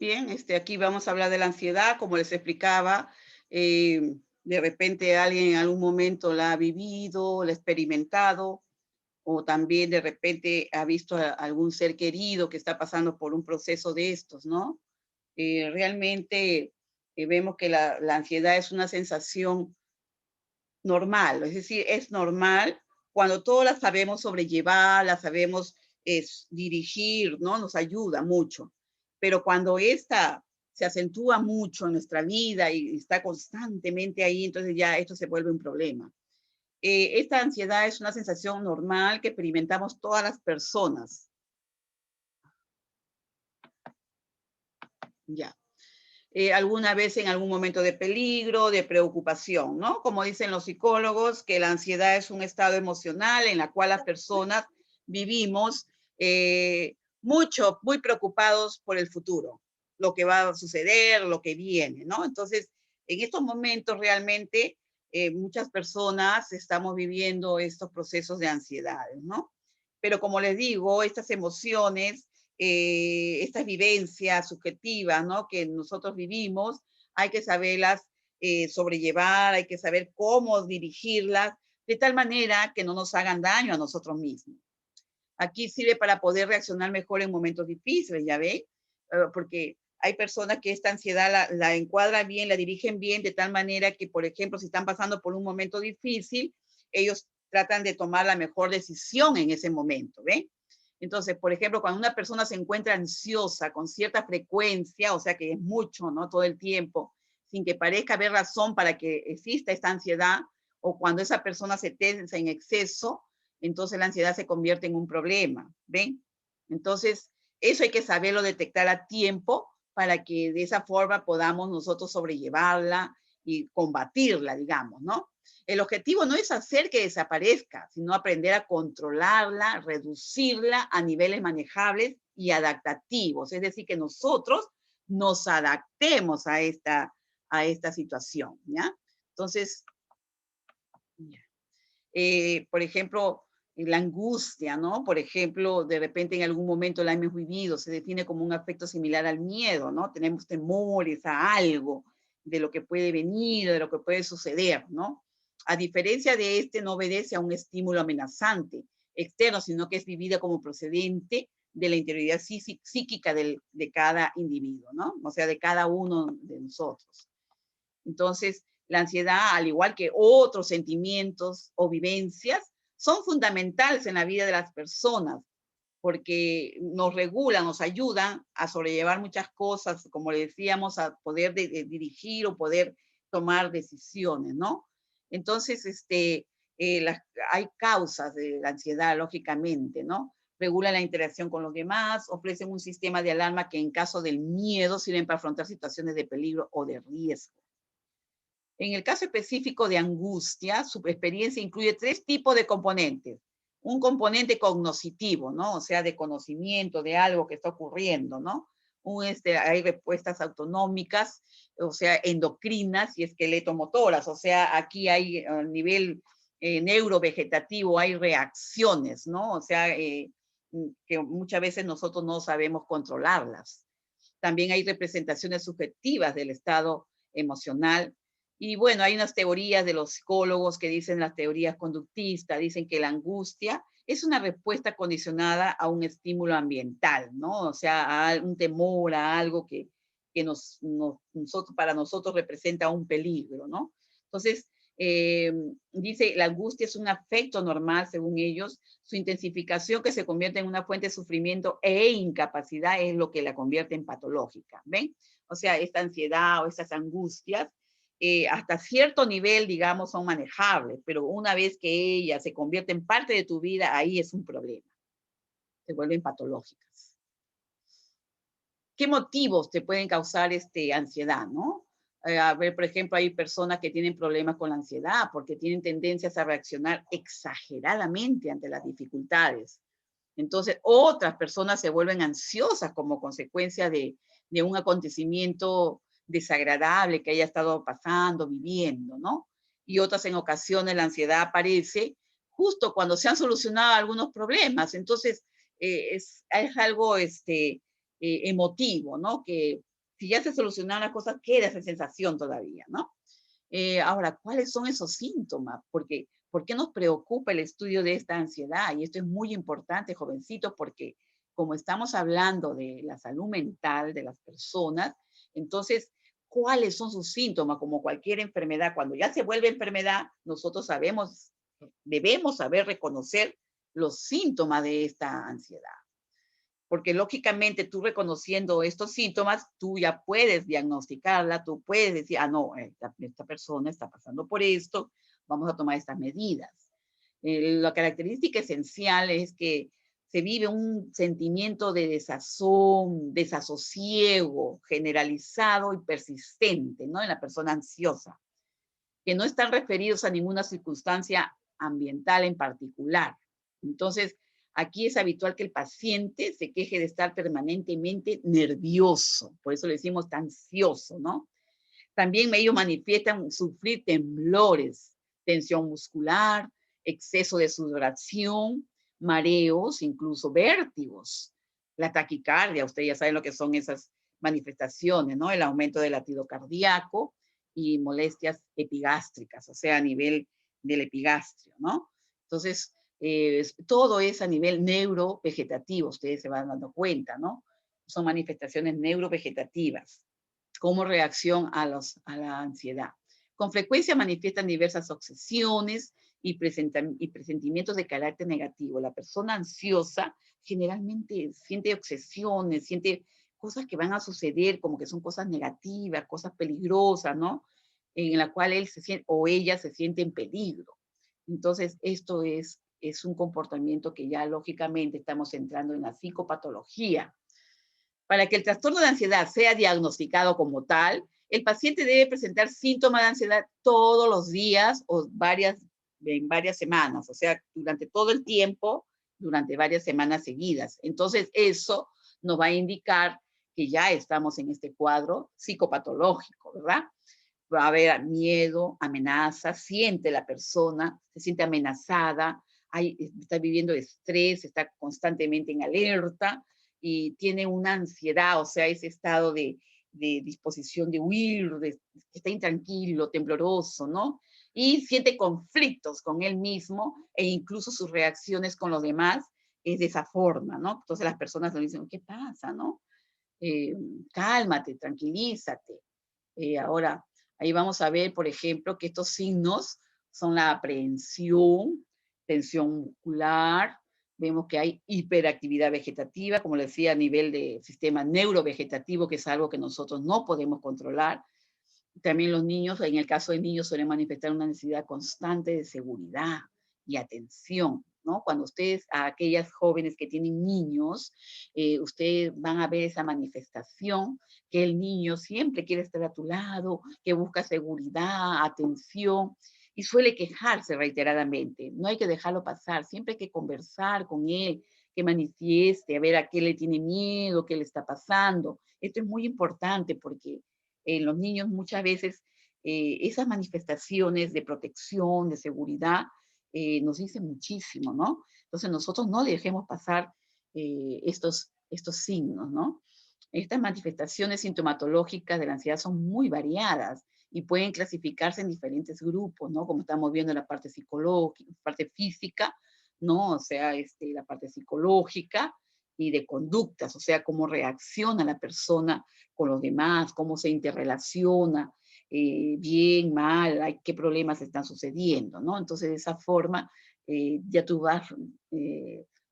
Bien, aquí vamos a hablar de la ansiedad, como les explicaba. De repente alguien en algún momento la ha vivido, la ha experimentado, o también de repente ha visto a algún ser querido que está pasando por un proceso de estos, ¿no? Realmente vemos que la ansiedad es una sensación normal, es decir, es normal cuando todos la sabemos sobrellevar, la sabemos dirigir, ¿no? Nos ayuda mucho. Pero cuando esta se acentúa mucho en nuestra vida y está constantemente ahí, entonces ya esto se vuelve un problema. Esta ansiedad es una sensación normal que experimentamos todas las personas. Ya. Alguna vez en algún momento de peligro, de preocupación, ¿no? Como dicen los psicólogos, que la ansiedad es un estado emocional en la cual las personas vivimos muy preocupados por el futuro, lo que va a suceder, lo que viene, ¿no? Entonces, en estos momentos realmente muchas personas estamos viviendo estos procesos de ansiedades, ¿no? Pero como les digo, estas emociones estas vivencias subjetivas, ¿no? Que nosotros vivimos, hay que saberlas sobrellevar, hay que saber cómo dirigirlas, de tal manera que no nos hagan daño a nosotros mismos. Aquí sirve para poder reaccionar mejor en momentos difíciles, ¿ya ve? Porque hay personas que esta ansiedad la encuadran bien, la dirigen bien, de tal manera que, por ejemplo, si están pasando por un momento difícil, ellos tratan de tomar la mejor decisión en ese momento, ¿ve? Entonces, por ejemplo, cuando una persona se encuentra ansiosa con cierta frecuencia, o sea que es mucho, ¿no? Todo el tiempo, sin que parezca haber razón para que exista esta ansiedad, o cuando esa persona se tensa en exceso, entonces la ansiedad se convierte en un problema, ¿ven? Entonces, eso hay que saberlo detectar a tiempo para que de esa forma podamos nosotros sobrellevarla y combatirla, digamos, ¿no? El objetivo no es hacer que desaparezca, sino aprender a controlarla, reducirla a niveles manejables y adaptativos. Es decir, que nosotros nos adaptemos a esta situación, ¿ya? Entonces, por ejemplo, la angustia, ¿no? Por ejemplo, de repente en algún momento la hemos vivido, se define como un afecto similar al miedo, ¿no? Tenemos temores a algo, de lo que puede venir, de lo que puede suceder, ¿no? A diferencia de este, no obedece a un estímulo amenazante externo, sino que es vivida como procedente de la interioridad psíquica de cada individuo, ¿no? O sea, de cada uno de nosotros. Entonces, la ansiedad, al igual que otros sentimientos o vivencias, son fundamentales en la vida de las personas porque nos regulan, nos ayudan a sobrellevar muchas cosas, como le decíamos, a poder dirigir o poder tomar decisiones, ¿no? Entonces, hay causas de la ansiedad, lógicamente, ¿no? Regulan la interacción con los demás, ofrecen un sistema de alarma que en caso del miedo sirven para afrontar situaciones de peligro o de riesgo. En el caso específico de angustia, su experiencia incluye tres tipos de componentes. Un componente cognoscitivo, ¿no? O sea, de conocimiento de algo que está ocurriendo, ¿no? Hay respuestas autonómicas, o sea, endocrinas y esqueletomotoras, o sea, aquí hay a nivel neurovegetativo, hay reacciones, ¿no? O sea, que muchas veces nosotros no sabemos controlarlas. También hay representaciones subjetivas del estado emocional. Y bueno, hay unas teorías de los psicólogos que dicen las teorías conductistas, dicen que la angustia es una respuesta condicionada a un estímulo ambiental, ¿no? O sea, a un temor, a algo que para nosotros representa un peligro, ¿no? Entonces, eh, dice, la angustia es un afecto normal, según ellos, su intensificación que se convierte en una fuente de sufrimiento e incapacidad es lo que la convierte en patológica, ¿ven? O sea, esta ansiedad o estas angustias, hasta cierto nivel, digamos, son manejables, pero una vez que ellas se convierten en parte de tu vida, ahí es un problema, se vuelven patológicas. ¿Qué motivos te pueden causar ansiedad, no? A ver, por ejemplo, hay personas que tienen problemas con la ansiedad porque tienen tendencias a reaccionar exageradamente ante las dificultades. Entonces, otras personas se vuelven ansiosas como consecuencia de un acontecimiento desagradable que haya estado pasando, viviendo, ¿no? Y otras en ocasiones la ansiedad aparece justo cuando se han solucionado algunos problemas. Entonces, es algo emotivo, ¿no? Que si ya se solucionaron las cosas, queda esa sensación todavía, ¿no? Ahora, ¿cuáles son esos síntomas? Porque, ¿por qué nos preocupa el estudio de esta ansiedad? Y esto es muy importante, jovencitos, porque como estamos hablando de la salud mental de las personas, entonces, ¿cuáles son sus síntomas? Como cualquier enfermedad, cuando ya se vuelve enfermedad, nosotros sabemos, debemos saber reconocer los síntomas de esta ansiedad. Porque lógicamente tú reconociendo estos síntomas, tú ya puedes diagnosticarla, tú puedes decir, ah, no, esta persona está pasando por esto, vamos a tomar estas medidas. La característica esencial es que se vive un sentimiento de desazón, desasosiego generalizado y persistente, ¿no? En la persona ansiosa, que no están referidos a ninguna circunstancia ambiental en particular. Entonces, aquí es habitual que el paciente se queje de estar permanentemente nervioso, por eso le decimos tan ansioso, ¿no? También ellos manifiestan sufrir temblores, tensión muscular, exceso de sudoración, mareos, incluso vértigos. La taquicardia, ustedes ya saben lo que son esas manifestaciones, ¿no? El aumento del latido cardíaco y molestias epigástricas, o sea, a nivel del epigastrio, ¿no? Entonces, todo es a nivel neurovegetativo, ustedes se van dando cuenta, ¿no? Son manifestaciones neurovegetativas como reacción a la ansiedad. Con frecuencia manifiestan diversas obsesiones y presentimientos de carácter negativo. La persona ansiosa generalmente siente obsesiones, siente cosas que van a suceder, como que son cosas negativas, cosas peligrosas, ¿no? En la cual él se siente, o ella se siente en peligro. Entonces, esto es un comportamiento que ya lógicamente estamos entrando en la psicopatología. Para que el trastorno de ansiedad sea diagnosticado como tal, el paciente debe presentar síntomas de ansiedad todos los días o en varias semanas, o sea, durante todo el tiempo, durante varias semanas seguidas. Entonces, eso nos va a indicar que ya estamos en este cuadro psicopatológico, ¿verdad? Va a haber miedo, amenaza, siente la persona, se siente amenazada, está viviendo estrés, está constantemente en alerta y tiene una ansiedad, o sea, ese estado de disposición de huir, está intranquilo, tembloroso, ¿no? Y siente conflictos con él mismo e incluso sus reacciones con los demás es de esa forma, ¿no? Entonces las personas le dicen, ¿qué pasa, no? Eh, Cálmate, tranquilízate. Ahora, ahí vamos a ver, por ejemplo, que estos signos son la aprehensión, tensión muscular, vemos que hay hiperactividad vegetativa, como les decía, a nivel de sistema neurovegetativo, que es algo que nosotros no podemos controlar. También los niños, en el caso de niños, suelen manifestar una necesidad constante de seguridad y atención, ¿no? Cuando ustedes, a aquellas jóvenes que tienen niños, ustedes van a ver esa manifestación, que el niño siempre quiere estar a tu lado, que busca seguridad, atención, y suele quejarse reiteradamente. No hay que dejarlo pasar, siempre hay que conversar con él, que manifieste, a ver a qué le tiene miedo, qué le está pasando. Esto es muy importante porque en los niños muchas veces esas manifestaciones de protección, de seguridad, nos dicen muchísimo, ¿no? Entonces nosotros no dejemos pasar estos signos, ¿no? Estas manifestaciones sintomatológicas de la ansiedad son muy variadas y pueden clasificarse en diferentes grupos, ¿no? Como estamos viendo en la parte psicológica, parte física, ¿no? O sea, la parte psicológica y de conductas, o sea, cómo reacciona la persona con los demás, cómo se interrelaciona, bien, mal, qué problemas están sucediendo, ¿no? Entonces, de esa forma, ya tú vas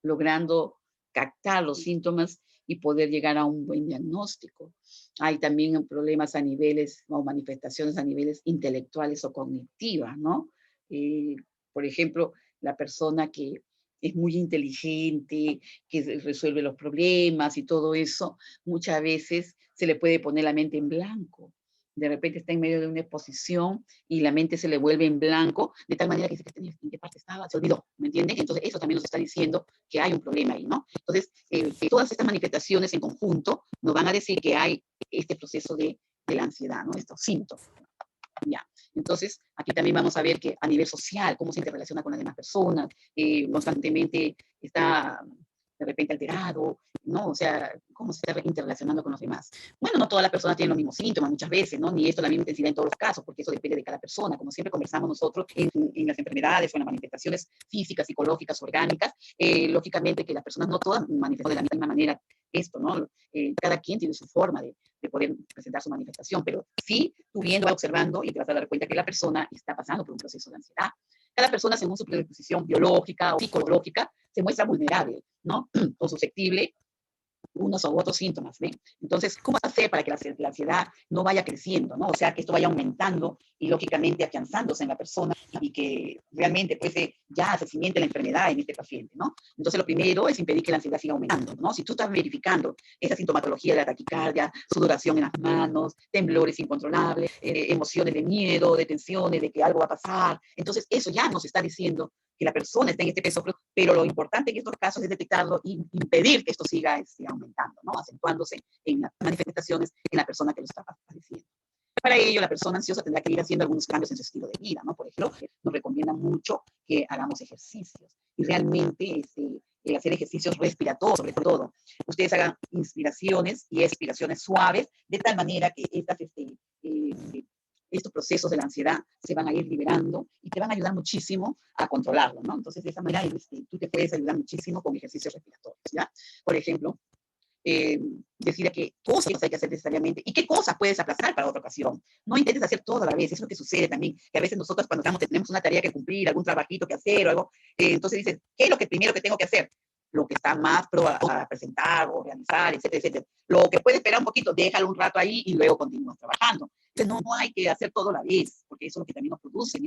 logrando captar los síntomas y poder llegar a un buen diagnóstico. Hay también problemas a niveles o manifestaciones a niveles intelectuales o cognitivas, ¿no? Eh, por ejemplo, la persona que es muy inteligente, que resuelve los problemas y todo eso, muchas veces se le puede poner la mente en blanco. De repente está en medio de una exposición y la mente se le vuelve en blanco, de tal manera que dice que en qué parte estaba, se olvidó, ¿me entiendes? Entonces eso también nos está diciendo que hay un problema ahí, ¿no? Entonces, todas estas manifestaciones en conjunto nos van a decir que hay este proceso de la ansiedad, ¿no? Estos síntomas. Ya. Entonces, aquí también vamos a ver que a nivel social, cómo se interrelaciona con las demás personas, constantemente está de repente alterado, ¿no? O sea, cómo se está interrelacionando con los demás. Bueno, no todas las personas tienen los mismos síntomas muchas veces, ¿no? Ni esto la misma intensidad en todos los casos, porque eso depende de cada persona. Como siempre conversamos nosotros en las enfermedades o en las manifestaciones físicas, psicológicas, orgánicas, lógicamente que las personas no todas manifestan de la misma manera esto, ¿no? Cada quien tiene su forma de poder presentar su manifestación, pero sí, tú viendo, observando, y te vas a dar cuenta que la persona está pasando por un proceso de ansiedad. Cada persona, según su predisposición biológica o psicológica, se muestra vulnerable, ¿no? O susceptible unos u otros síntomas, ¿ven? Entonces, ¿cómo hacer para que la ansiedad no vaya creciendo, ¿no? O sea, que esto vaya aumentando y lógicamente afianzándose en la persona y que realmente pues ya se cimiente la enfermedad en este paciente, ¿no? Entonces, lo primero es impedir que la ansiedad siga aumentando, ¿no? Si tú estás verificando esa sintomatología de la taquicardia, sudoración en las manos, temblores incontrolables, emociones de miedo, de tensiones, de que algo va a pasar, entonces eso ya nos está diciendo que la persona está en este peso, pero lo importante en estos casos es detectarlo y impedir que esto siga aumentando, ¿no? Acentuándose en las manifestaciones en la persona que lo está padeciendo. Para ello, la persona ansiosa tendrá que ir haciendo algunos cambios en su estilo de vida, ¿no? Por ejemplo, nos recomienda mucho que hagamos ejercicios y realmente hacer ejercicios respiratorios, sobre todo. Ustedes hagan inspiraciones y expiraciones suaves, de tal manera que estos procesos de la ansiedad se van a ir liberando y te van a ayudar muchísimo a controlarlo, ¿no? Entonces, de esa manera, tú te puedes ayudar muchísimo con ejercicios respiratorios, ¿ya? Por ejemplo, decir qué cosas hay que hacer necesariamente y qué cosas puedes aplazar para otra ocasión. No intentes hacer todo a la vez, eso es lo que sucede también, que a veces nosotros cuando tenemos una tarea que cumplir, algún trabajito que hacer o algo, entonces dices, ¿qué es lo que primero que tengo que hacer? Lo que está más para presentar o realizar, etcétera, etcétera. Lo que puede esperar un poquito, déjalo un rato ahí y luego continúas trabajando. Entonces, no hay que hacer todo a la vez, porque eso es lo que también nos produce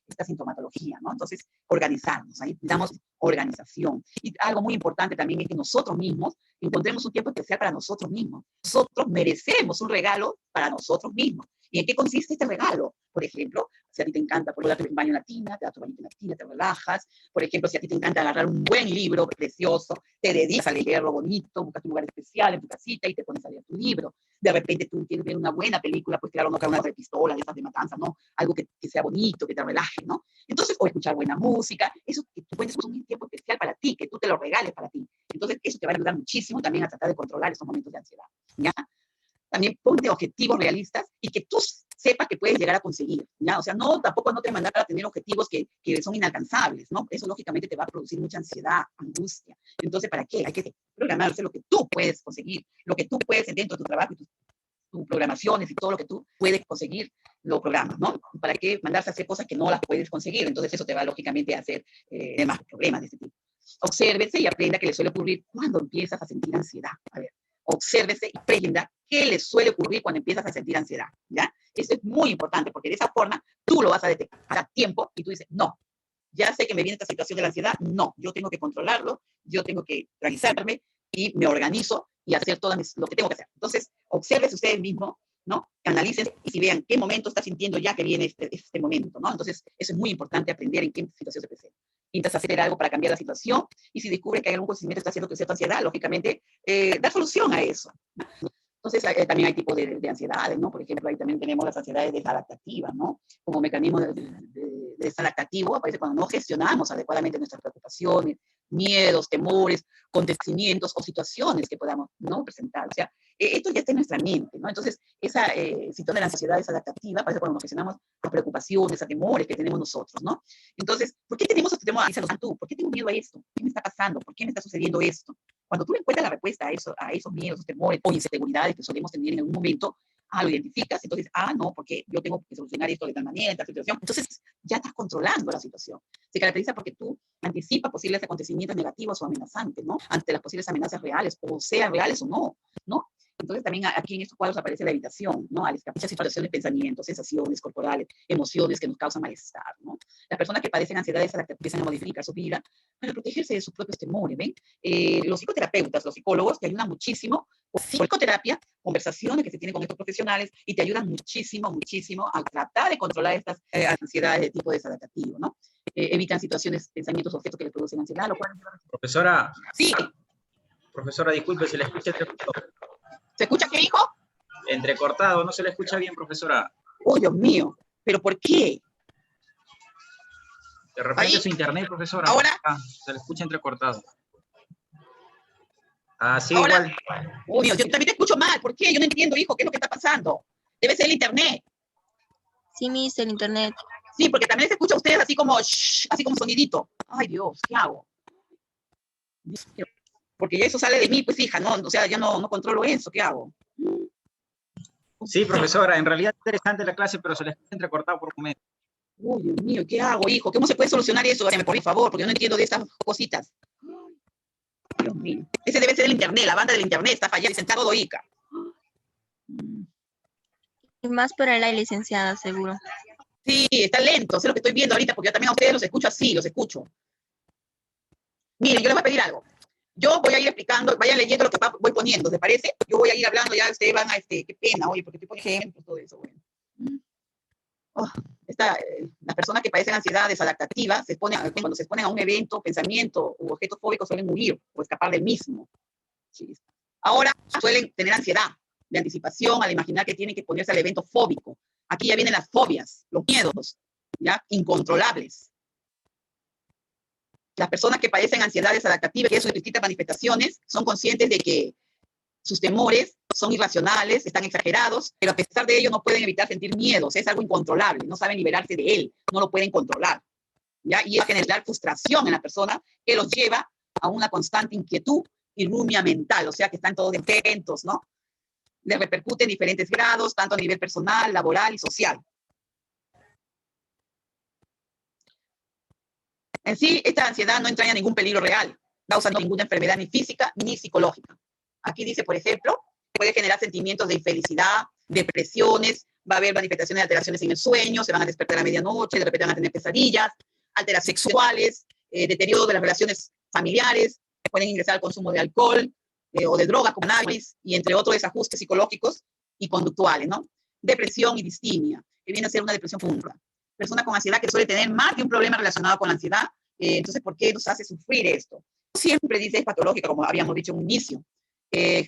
esta sintomatología, ¿no? Entonces, organizarnos, ahí damos organización. Y algo muy importante también es que nosotros mismos encontremos un tiempo especial para nosotros mismos. Nosotros merecemos un regalo para nosotros mismos. ¿Y en qué consiste este regalo? Por ejemplo, si a ti te encanta por darte un baño en la tina, te das tu baño en la tina, te relajas. Por ejemplo, si a ti te encanta agarrar un buen libro precioso, te dedicas a leerlo bonito, buscas un lugar especial en tu casita y te pones a leer tu libro. De repente tú quieres ver una buena película, pues claro, no que una de pistola, de esas de matanza, no, algo que sea bonito, que te relaje, ¿no? Entonces, o escuchar buena música, eso que tú puedes usar un tiempo especial para ti, que tú te lo regales para ti. Entonces, eso te va a ayudar muchísimo también a tratar de controlar esos momentos de ansiedad, ¿ya? También ponte objetivos realistas y que tú sepas que puedes llegar a conseguir, ¿ya? O sea, tampoco no te mandar a tener objetivos que son inalcanzables, ¿no? Eso lógicamente te va a producir mucha ansiedad, angustia. Entonces, ¿para qué? Hay que programarse lo que tú puedes conseguir, lo que tú puedes dentro de tu trabajo y tus programaciones y todo lo que tú puedes conseguir, lo programas, ¿no? ¿Para qué mandarse a hacer cosas que no las puedes conseguir? Entonces, eso te va lógicamente a hacer más problemas de este tipo. Obsérvese y aprenda qué le suele ocurrir cuando empiezas a sentir ansiedad. A ver, obsérvese y aprenda qué le suele ocurrir cuando empiezas a sentir ansiedad, ¿ya? Eso es muy importante porque de esa forma tú lo vas a detectar a tiempo y tú dices, no, ya sé que me viene esta situación de la ansiedad, no, yo tengo que controlarlo, yo tengo que realizarme y me organizo y hacer todo lo que tengo que hacer. Entonces, obsérvese ustedes mismos, ¿no? Analicen y si vean qué momento está sintiendo ya que viene este momento, ¿no? Entonces, eso es muy importante aprender en qué situación se presenta. Intentas hacer algo para cambiar la situación y si descubre que hay algún conocimiento que está haciendo crecer tu ansiedad, lógicamente, dar solución a eso. Entonces, también hay tipos de ansiedades, ¿no? Por ejemplo, ahí también tenemos las ansiedades desadaptativas, ¿no? Como mecanismo desadaptativo aparece cuando no gestionamos adecuadamente nuestras preocupaciones, miedos, temores, acontecimientos o situaciones que podamos, ¿no? Presentar. O sea, esto ya está en nuestra mente, ¿no? Entonces, esa situación de la ansiedad desadaptativa aparece cuando nos gestionamos a preocupaciones, a temores que tenemos nosotros, ¿no? Entonces, ¿por qué tenemos este temor? Avísalos tú. ¿Por qué tengo miedo a esto? ¿Qué me está pasando? ¿Por qué me está sucediendo esto? Cuando tú encuentras la respuesta a esos miedos, esos temores o inseguridades que solemos tener en algún momento, lo identificas, entonces, no, porque yo tengo que solucionar esto de tal manera, esta situación. Entonces, ya estás controlando la situación. Se caracteriza porque tú anticipas posibles acontecimientos negativos o amenazantes, ¿no? Ante las posibles amenazas reales, o sean reales o no, ¿no? Entonces, también aquí en estos cuadros aparece la evitación, ¿no? Al escapar situaciones, pensamientos, sensaciones corporales, emociones que nos causan malestar, ¿no? Las personas que padecen ansiedad empiezan a modificar su vida para protegerse de sus propios temores, ¿ven? Los psicoterapeutas, los psicólogos te ayudan muchísimo, o psicoterapia, conversaciones que se tienen con estos profesionales y te ayudan muchísimo, muchísimo a tratar de controlar estas ansiedades de tipo desadaptativo, ¿no? Evitan situaciones, pensamientos, objetos que le producen ansiedad, lo cual... Profesora. Sí. Profesora, disculpe, se le escucha entrecortado. ¿Se escucha qué, hijo? Entrecortado, no se le escucha bien, profesora. Oh, Dios mío, ¿pero por qué? De repente su internet, profesora. ¿Ahora? Se le escucha entrecortado. Sí, Ahora, igual. uy, yo también te escucho mal. ¿Por qué? Yo no entiendo, hijo, ¿qué es lo que está pasando? Debe ser el internet. Sí, miss, el internet. Sí, porque también se escucha a ustedes así como, shh, así como sonidito. Ay, Dios, ¿qué hago? Porque ya eso sale de mí, pues hija, no, o sea, yo no controlo eso, ¿qué hago? Sí, profesora, en realidad es interesante la clase, pero se le escucha entrecortado por momentos. Uy, Dios mío, ¿qué hago, hijo? ¿Cómo se puede solucionar eso? Por favor, porque yo no entiendo de estas cositas. Dios mío. Ese debe ser el internet, la banda del internet está fallando y sentado doica. Y más para la licenciada, seguro. Sí, está lento, sé lo que estoy viendo ahorita, porque yo también a ustedes los escucho así, los escucho. Miren, yo les voy a pedir algo. Yo voy a ir explicando, vayan leyendo lo que voy poniendo, ¿les parece? Yo voy a ir hablando, ya ustedes van a, qué pena, oye, porque estoy poniendo ejemplos, todo eso, bueno. Oh, las personas que padecen ansiedad desadaptativa cuando se exponen a un evento, pensamiento u objeto fóbico suelen huir o escapar del mismo. Sí. Ahora suelen tener ansiedad de anticipación al imaginar que tienen que ponerse al evento fóbico. Aquí ya vienen las fobias, los miedos, ¿ya? Incontrolables. Las personas que padecen ansiedad desadaptativa, que es sus distintas manifestaciones, son conscientes de que sus temores son irracionales, están exagerados, pero a pesar de ello no pueden evitar sentir miedos, es algo incontrolable, no saben liberarse de él, no lo pueden controlar, ¿ya? Y es generar frustración en la persona que los lleva a una constante inquietud y rumia mental, o sea que están todos atentos, ¿no? Les repercute en diferentes grados, tanto a nivel personal, laboral y social. En sí, esta ansiedad no entraña ningún peligro real, causa ninguna enfermedad ni física ni psicológica. Aquí dice, por ejemplo, puede generar sentimientos de infelicidad, depresiones, va a haber manifestaciones de alteraciones en el sueño, se van a despertar a medianoche, de repente van a tener pesadillas, alteraciones sexuales, deterioro de las relaciones familiares, pueden ingresar al consumo de alcohol o de drogas como cannabis, y entre otros desajustes psicológicos y conductuales, ¿no? Depresión y distimia, que viene a ser una depresión profunda. Persona con ansiedad que suele tener más de un problema relacionado con la ansiedad, entonces, ¿por qué nos hace sufrir esto? Siempre dice es patológica, como habíamos dicho en un inicio.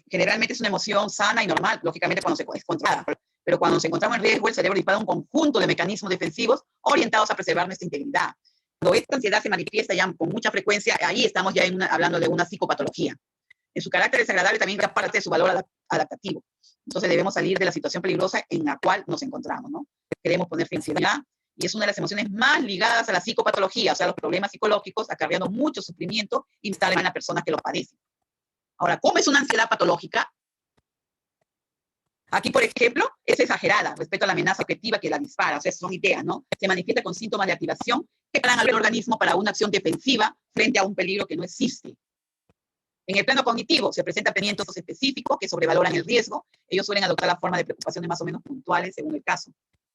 Generalmente es una emoción sana y normal, lógicamente cuando es controlada, pero cuando nos encontramos en riesgo, el cerebro dispara un conjunto de mecanismos defensivos orientados a preservar nuestra integridad. Cuando esta ansiedad se manifiesta ya con mucha frecuencia, ahí estamos ya hablando de una psicopatología. En su carácter desagradable también da parte de su valor adaptativo. Entonces debemos salir de la situación peligrosa en la cual nos encontramos, ¿no? Queremos poner fin a la ansiedad, y es una de las emociones más ligadas a la psicopatología, o sea, los problemas psicológicos, acarreando mucho sufrimiento y malestar en las personas que lo padecen. Ahora, ¿cómo es una ansiedad patológica? Aquí, por ejemplo, es exagerada respecto a la amenaza objetiva que la dispara, o sea, son ideas, ¿no? Se manifiesta con síntomas de activación que preparan al organismo para una acción defensiva frente a un peligro que no existe. En el plano cognitivo se presentan pensamientos específicos que sobrevaloran el riesgo. Ellos suelen adoptar la forma de preocupaciones más o menos puntuales según el caso.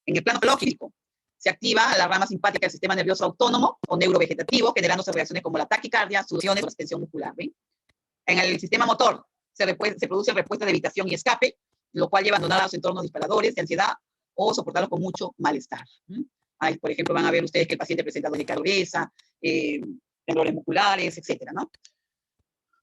En el plano lógico se activa la rama simpática del sistema nervioso autónomo o neurovegetativo, generándose reacciones como la taquicardia, sudoraciones o la tensión muscular. ¿Ven? En el sistema motor se produce respuesta de evitación y escape, lo cual lleva a abandonar los entornos disparadores de ansiedad o soportarlos con mucho malestar. Ahí, por ejemplo, van a ver ustedes que el paciente presenta dolor de cabeza, temblores musculares, etcétera, ¿no?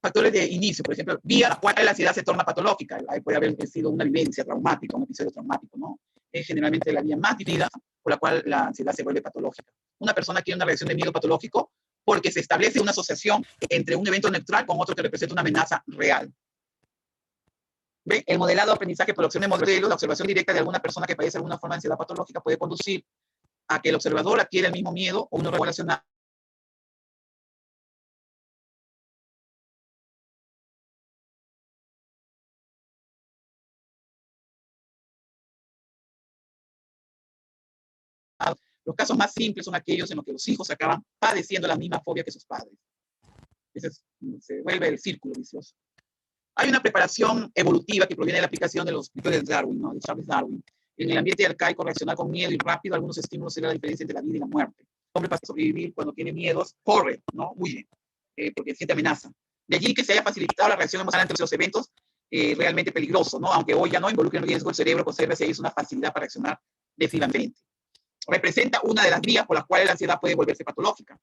Factores de inicio, por ejemplo, vía la cual la ansiedad se torna patológica. Ahí puede haber sido una vivencia traumática, un episodio traumático, ¿no? Es generalmente la vía más dividida por la cual la ansiedad se vuelve patológica. Una persona tiene una reacción de miedo patológico porque se establece una asociación entre un evento neutral con otro que representa una amenaza real. ¿Ve? El modelado de aprendizaje por opción de modelos, la observación directa de alguna persona que padece alguna forma de ansiedad patológica puede conducir a que el observador adquiera el mismo miedo o una relacionada Los casos más simples son aquellos en los que los hijos acaban padeciendo la misma fobia que sus padres. Se vuelve el círculo vicioso. Hay una preparación evolutiva que proviene de la aplicación de los principios de Darwin, ¿no? De Charles Darwin. En el ambiente arcaico, reaccionar con miedo y rápido a algunos estímulos es la diferencia entre la vida y la muerte. El hombre para sobrevivir cuando tiene miedos, corre, ¿no? Huye, porque siente amenaza. De allí que se haya facilitado la reacción emocional ante los eventos realmente peligrosos, ¿no? Aunque hoy ya no involucra en riesgo, el cerebro conserva si es una facilidad para reaccionar definitivamente. Representa una de las vías por las cuales la ansiedad puede volverse patológica.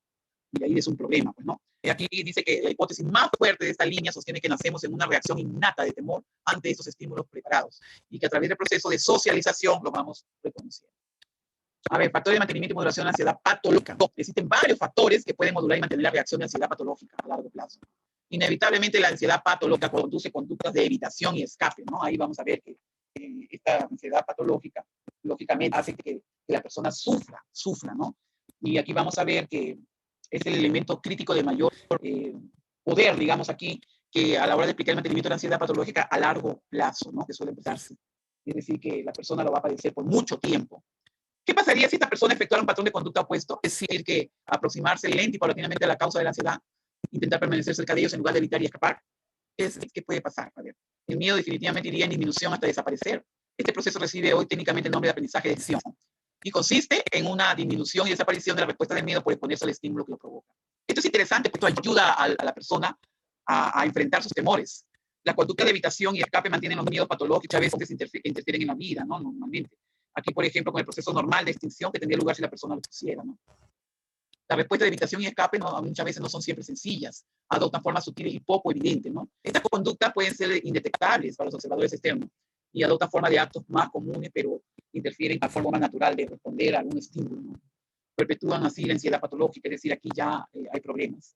Y ahí es un problema, pues, ¿no? Y aquí dice que la hipótesis más fuerte de esta línea sostiene que nacemos en una reacción innata de temor ante estos estímulos preparados y que a través del proceso de socialización lo vamos reconociendo. A ver, factores de mantenimiento y modulación de la ansiedad patológica. Existen varios factores que pueden modular y mantener la reacción de ansiedad patológica a largo plazo. Inevitablemente la ansiedad patológica conduce conductas de evitación y escape, ¿no? Ahí vamos a ver que esta ansiedad patológica, lógicamente, hace que la persona sufra, ¿no? Y aquí vamos a ver que es el elemento crítico de mayor poder, digamos aquí, que a la hora de explicar el mantenimiento de la ansiedad patológica a largo plazo, ¿no? Que suele empezarse. Es decir, que la persona lo va a padecer por mucho tiempo. ¿Qué pasaría si esta persona efectuara un patrón de conducta opuesto? Es decir, que aproximarse lenta y paulatinamente a la causa de la ansiedad, intentar permanecer cerca de ellos en lugar de evitar y escapar. ¿Qué puede pasar? A ver, el miedo definitivamente iría en disminución hasta desaparecer. Este proceso recibe hoy técnicamente el nombre de aprendizaje de decisión y consiste en una disminución y desaparición de la respuesta del miedo por exponerse al estímulo que lo provoca. Esto es interesante porque esto ayuda a la persona a enfrentar sus temores. La conducta de evitación y escape mantienen los miedos patológicos que a veces interfieren en la vida, ¿no? Normalmente. Aquí, por ejemplo, con el proceso normal de extinción que tendría lugar si la persona lo quisiera, ¿no? Las respuestas de evitación y escape muchas veces no son siempre sencillas, adoptan formas sutiles y poco evidentes, ¿no? Estas conductas pueden ser indetectables para los observadores externos y adoptan formas de actos más comunes, pero interfieren a forma más natural de responder a algún estímulo, ¿no? Perpetúan así la ansiedad patológica, es decir, aquí ya hay problemas.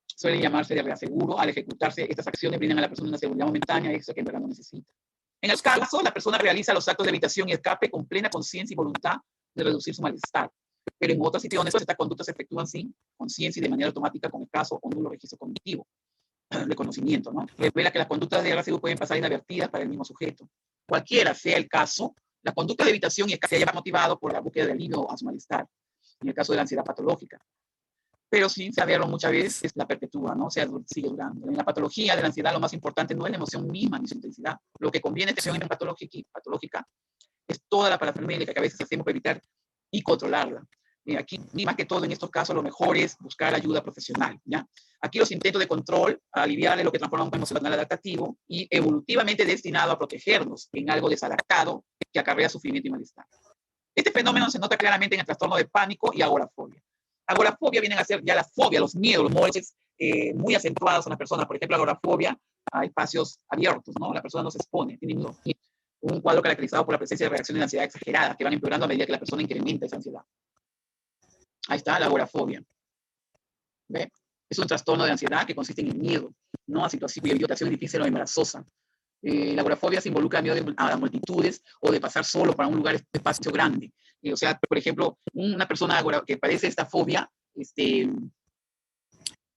Suelen llamarse de reaseguro. Al ejecutarse estas acciones brindan a la persona una seguridad momentánea, eso que en verdad no necesita. En el caso, la persona realiza los actos de evitación y escape con plena conciencia y voluntad de reducir su malestar. Pero en otras situaciones, estas conductas se efectúan sin conciencia y de manera automática con escaso o nulo registro cognitivo de conocimiento, ¿no? Revela que las conductas de reaseguro pueden pasar inadvertidas para el mismo sujeto. Cualquiera sea el caso, la conducta de evitación y escape se haya motivado por la búsqueda de alivio a su malestar, en el caso de la ansiedad patológica. Pero sin saberlo muchas veces la perpetúa, ¿no? O sea, sigue durando. En la patología de la ansiedad lo más importante no es la emoción misma ni su intensidad. Lo que conviene en esta emoción patológica es toda la parafernalia que a veces hacemos para evitar y controlarla. Aquí, ni más que todo, en estos casos, lo mejor es buscar ayuda profesional, ¿ya? Aquí los intentos de control, aliviar lo que transforma un emocional adaptativo y evolutivamente destinado a protegernos en algo desadaptado que acarrea sufrimiento y malestar. Este fenómeno se nota claramente en el trastorno de pánico y agorafobia. Agorafobia vienen a ser ya la fobia, los miedos, los moldes muy acentuados en la persona. Por ejemplo, agorafobia a espacios abiertos, ¿no? La persona no se expone, tiene miedo. Un cuadro caracterizado por la presencia de reacciones de ansiedad exageradas que van empeorando a medida que la persona incrementa esa ansiedad. Ahí está la agorafobia. ¿Ve? Es un trastorno de ansiedad que consiste en el miedo, ¿no? A situaciones de evitación difícil o embarazosa. La agorafobia se involucra en miedo a multitudes o de pasar solo para un lugar, espacio grande. O sea, por ejemplo, una persona que padece esta fobia,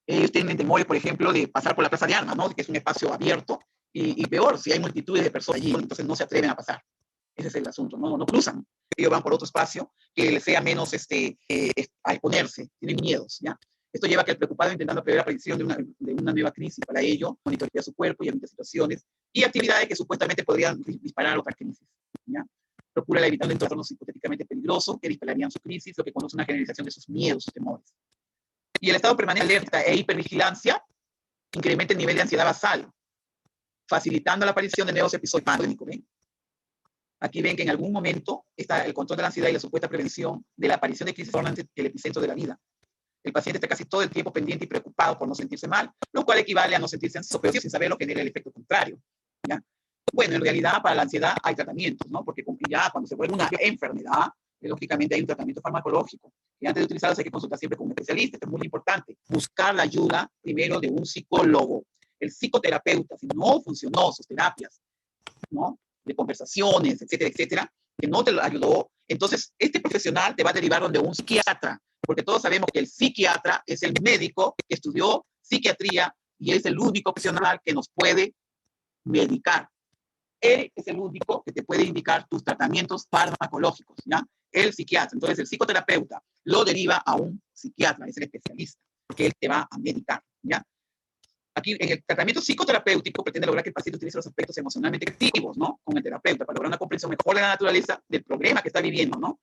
ellos tienen temores, por ejemplo, de pasar por la Plaza de Armas, ¿no? Que es un espacio abierto, y peor, si hay multitudes de personas allí, entonces no se atreven a pasar. Ese es el asunto, no cruzan. Ellos van por otro espacio que les sea menos a exponerse, tienen miedos, ¿ya? Esto lleva a que el preocupado, intentando prever la aparición de una nueva crisis, para ello monitorea su cuerpo y evita situaciones y actividades que supuestamente podrían disparar otras crisis, ¿ya? Procura evitar entornos hipotéticamente peligrosos que dispararían su crisis, lo que conduce a una generalización de sus miedos, sus temores. Y el estado permanente de alerta e hipervigilancia incrementa el nivel de ansiedad basal, facilitando la aparición de nuevos episodios pánicos. ¿Ven? Aquí ven que en algún momento está el control de la ansiedad y la supuesta prevención de la aparición de crisis tornan el epicentro de la vida. El paciente está casi todo el tiempo pendiente y preocupado por no sentirse mal, lo cual equivale a no sentirse ansioso, pero sin saberlo genera el efecto contrario, ¿ya? Bueno, en realidad para la ansiedad hay tratamientos, ¿no? Porque ya cuando se vuelve una enfermedad, lógicamente hay un tratamiento farmacológico. Y antes de utilizarlos hay que consultar siempre con un especialista. Esto es muy importante. Buscar la ayuda primero de un psicólogo. El psicoterapeuta, si no funcionó sus terapias, ¿no? De conversaciones, etcétera, etcétera, que no te lo ayudó, entonces este profesional te va a derivar donde un psiquiatra, porque todos sabemos que el psiquiatra es el médico que estudió psiquiatría y es el único profesional que nos puede medicar. Él es el único que te puede indicar tus tratamientos farmacológicos, ¿ya? El psiquiatra. Entonces el psicoterapeuta lo deriva a un psiquiatra, es el especialista, que él te va a medicar, ¿ya? Aquí, en el tratamiento psicoterapéutico, pretende lograr que el paciente utilice los aspectos emocionalmente activos, ¿no? Con el terapeuta, para lograr una comprensión mejor de la naturaleza del problema que está viviendo, ¿no?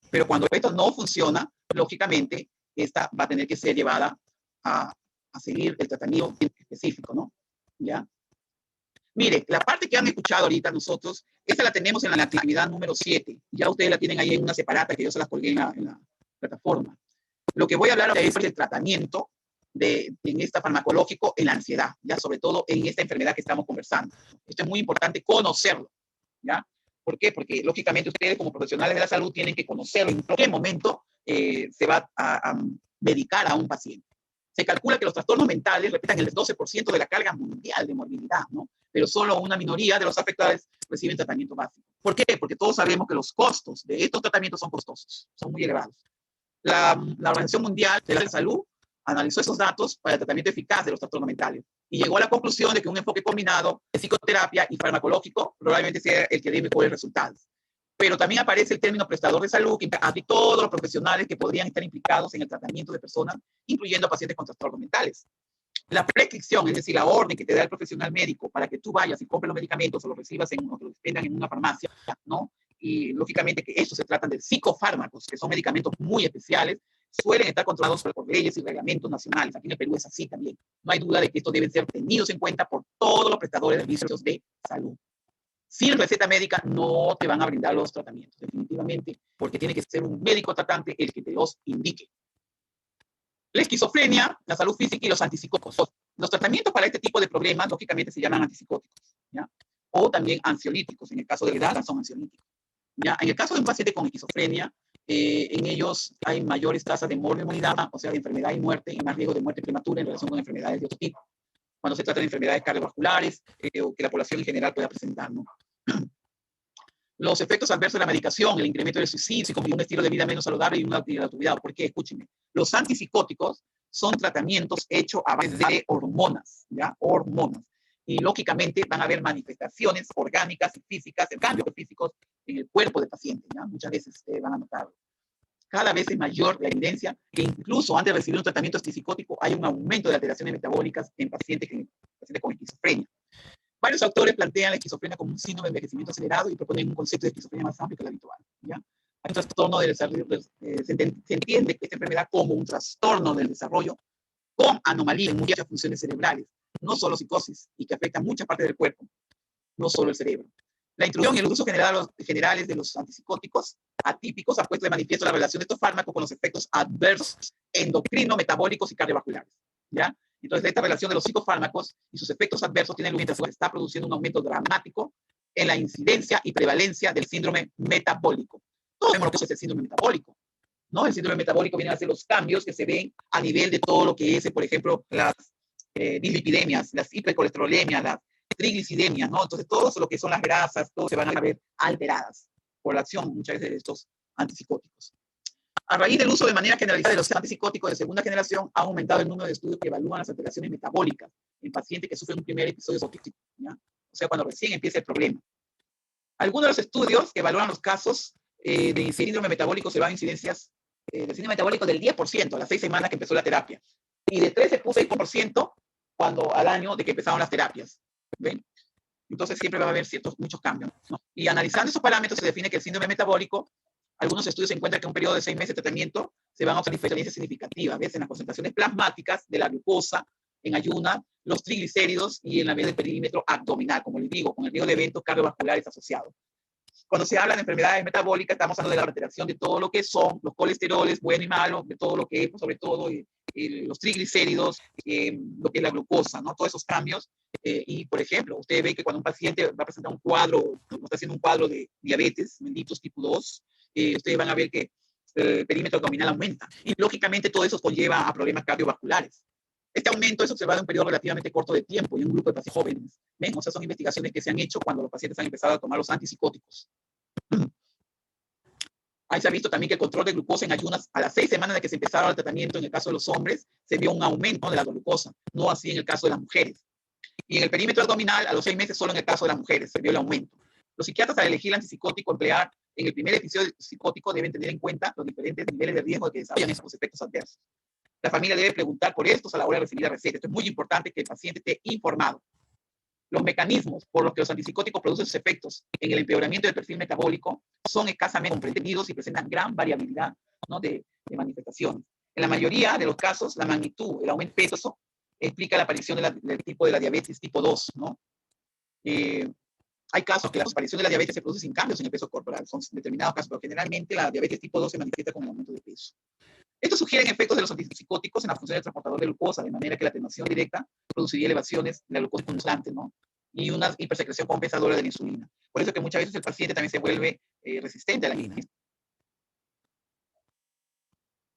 Pero cuando esto no funciona, lógicamente, esta va a tener que ser llevada a seguir el tratamiento específico, ¿no? ¿Ya? Mire, la parte que han escuchado ahorita nosotros, esta la tenemos en la actividad número 7. Ya ustedes la tienen ahí en una separata que yo se las colgué en la plataforma. Lo que voy a hablar es el tratamiento en esta farmacológico en la ansiedad, ya sobre todo en esta enfermedad que estamos conversando. Esto es muy importante conocerlo, ¿ya? ¿Por qué? Porque lógicamente ustedes como profesionales de la salud tienen que conocerlo en qué momento se va a medicar a un paciente. Se calcula que los trastornos mentales representan el 12% de la carga mundial de morbilidad, ¿no? Pero solo una minoría de los afectados reciben tratamiento básico. ¿Por qué? Porque todos sabemos que los costos de estos tratamientos son costosos, son muy elevados. La Organización Mundial de la Salud analizó esos datos para el tratamiento eficaz de los trastornos mentales y llegó a la conclusión de que un enfoque combinado de psicoterapia y farmacológico probablemente sea el que dé mejores resultados. Pero también aparece el término prestador de salud, que implica a todos los profesionales que podrían estar implicados en el tratamiento de personas, incluyendo a pacientes con trastornos mentales. La prescripción, es decir, la orden que te da el profesional médico para que tú vayas y compres los medicamentos o los recibas o los vendan en una farmacia, ¿no? Y lógicamente que estos se tratan de psicofármacos, que son medicamentos muy especiales, suelen estar controlados por leyes y reglamentos nacionales. Aquí en el Perú es así también. No hay duda de que estos deben ser tenidos en cuenta por todos los prestadores de servicios de salud. Sin receta médica no te van a brindar los tratamientos, definitivamente, porque tiene que ser un médico tratante el que te los indique. La esquizofrenia, la salud física y los antipsicóticos. Los tratamientos para este tipo de problemas, lógicamente, se llaman antipsicóticos, ¿ya? O también ansiolíticos. En el caso de la edad, son ansiolíticos, ¿ya? En el caso de un paciente con esquizofrenia, en ellos hay mayores tasas de morbilidad, o sea, de enfermedad y muerte, y más riesgo de muerte prematura en relación con enfermedades de otro tipo, cuando se trata de enfermedades cardiovasculares o que la población en general pueda presentar, ¿no? Los efectos adversos de la medicación, el incremento del suicidio, como un estilo de vida menos saludable y una actividad de autocuidado. ¿Por qué? Escúchenme. Los antipsicóticos son tratamientos hechos a base de hormonas, ¿ya? Hormonas. Y lógicamente van a haber manifestaciones orgánicas y físicas, cambios físicos en el cuerpo del paciente, ¿ya? Muchas veces van a notar. Cada vez es mayor la evidencia que incluso antes de recibir un tratamiento antipsicótico hay un aumento de alteraciones metabólicas en pacientes con esquizofrenia. Varios autores plantean la esquizofrenia como un síndrome de envejecimiento acelerado y proponen un concepto de esquizofrenia más amplio que el habitual, ¿ya? Hay un trastorno del desarrollo, se entiende que esta enfermedad como un trastorno del desarrollo con anomalías en muchas funciones cerebrales, no solo psicosis, y que afecta muchas partes del cuerpo, no solo el cerebro. La introducción y el uso generales de los antipsicóticos atípicos ha puesto de manifiesto la relación de estos fármacos con los efectos adversos endocrino, metabólicos y cardiovasculares, ¿ya? Entonces, esta relación de los psicofármacos y sus efectos adversos tiene lugar que está produciendo un aumento dramático en la incidencia y prevalencia del síndrome metabólico. Todos sabemos lo que es el síndrome metabólico, ¿no? El síndrome metabólico viene a ser los cambios que se ven a nivel de todo lo que es, por ejemplo, las dislipidemias, las hipercolesterolemias, las triglicidemias, ¿no? Entonces, todo lo que son las grasas, todo se van a ver alteradas por la acción muchas veces de estos antipsicóticos. A raíz del uso de manera generalizada de los antipsicóticos de segunda generación, ha aumentado el número de estudios que evalúan las alteraciones metabólicas en pacientes que sufren un primer episodio psicótico, ¿ya? O sea, cuando recién empieza el problema. Algunos de los estudios que evalúan los casos de síndrome metabólico se van a incidencias del síndrome metabólico del 10% a las 6 semanas que empezó la terapia y de 13.6% cuando al año de que empezaron las terapias. ¿Ven? Entonces siempre va a haber muchos cambios, ¿no? Y analizando esos parámetros se define que el síndrome metabólico, algunos estudios encuentran que en un periodo de 6 meses de tratamiento se van a observar diferencias significativas, ¿ves? En las concentraciones plasmáticas de la glucosa, en ayuna, los triglicéridos y en la vez del perímetro abdominal, como les digo, con el riesgo de eventos cardiovasculares asociados. Cuando se habla de enfermedades metabólicas, estamos hablando de la alteración de todo lo que son los colesteroles, bueno y malo, de todo lo que es, sobre todo los triglicéridos, lo que es la glucosa, ¿no? Todos esos cambios. Y, por ejemplo, usted ve que cuando un paciente va a presentar un cuadro, está haciendo un cuadro de diabetes mellitus tipo 2, ustedes van a ver que el perímetro abdominal aumenta. Y, lógicamente, todo eso conlleva a problemas cardiovasculares. Este aumento es observado en un periodo relativamente corto de tiempo y en un grupo de pacientes jóvenes. ¿Ven? O sea, son investigaciones que se han hecho cuando los pacientes han empezado a tomar los antipsicóticos. Ahí se ha visto también que el control de glucosa en ayunas a las 6 semanas de que se empezaron el tratamiento, en el caso de los hombres, se vio un aumento de la glucosa, no así en el caso de las mujeres. Y en el perímetro abdominal, a los 6 meses, solo en el caso de las mujeres, se vio el aumento. Los psiquiatras, al elegir el antipsicótico emplear en el primer episodio psicótico, deben tener en cuenta los diferentes niveles de riesgo de que desarrollan esos efectos adversos. La familia debe preguntar por estos a la hora de recibir la receta. Esto es muy importante que el paciente esté informado. Los mecanismos por los que los antipsicóticos producen sus efectos en el empeoramiento del perfil metabólico son escasamente comprendidos y presentan gran variabilidad, ¿no? de manifestaciones. En la mayoría de los casos, la magnitud, el aumento de peso, explica la aparición del tipo de la diabetes tipo 2, ¿no? Hay casos que la aparición de la diabetes se produce sin cambios en el peso corporal, son determinados casos, pero generalmente la diabetes tipo 2 se manifiesta con el aumento de peso. Estos sugieren efectos de los antipsicóticos en la función del transportador de glucosa, de manera que la atenuación directa produciría elevaciones de la glucosa constante, ¿no? Y una hipersecreción compensadora de la insulina. Por eso que muchas veces el paciente también se vuelve resistente a la insulina.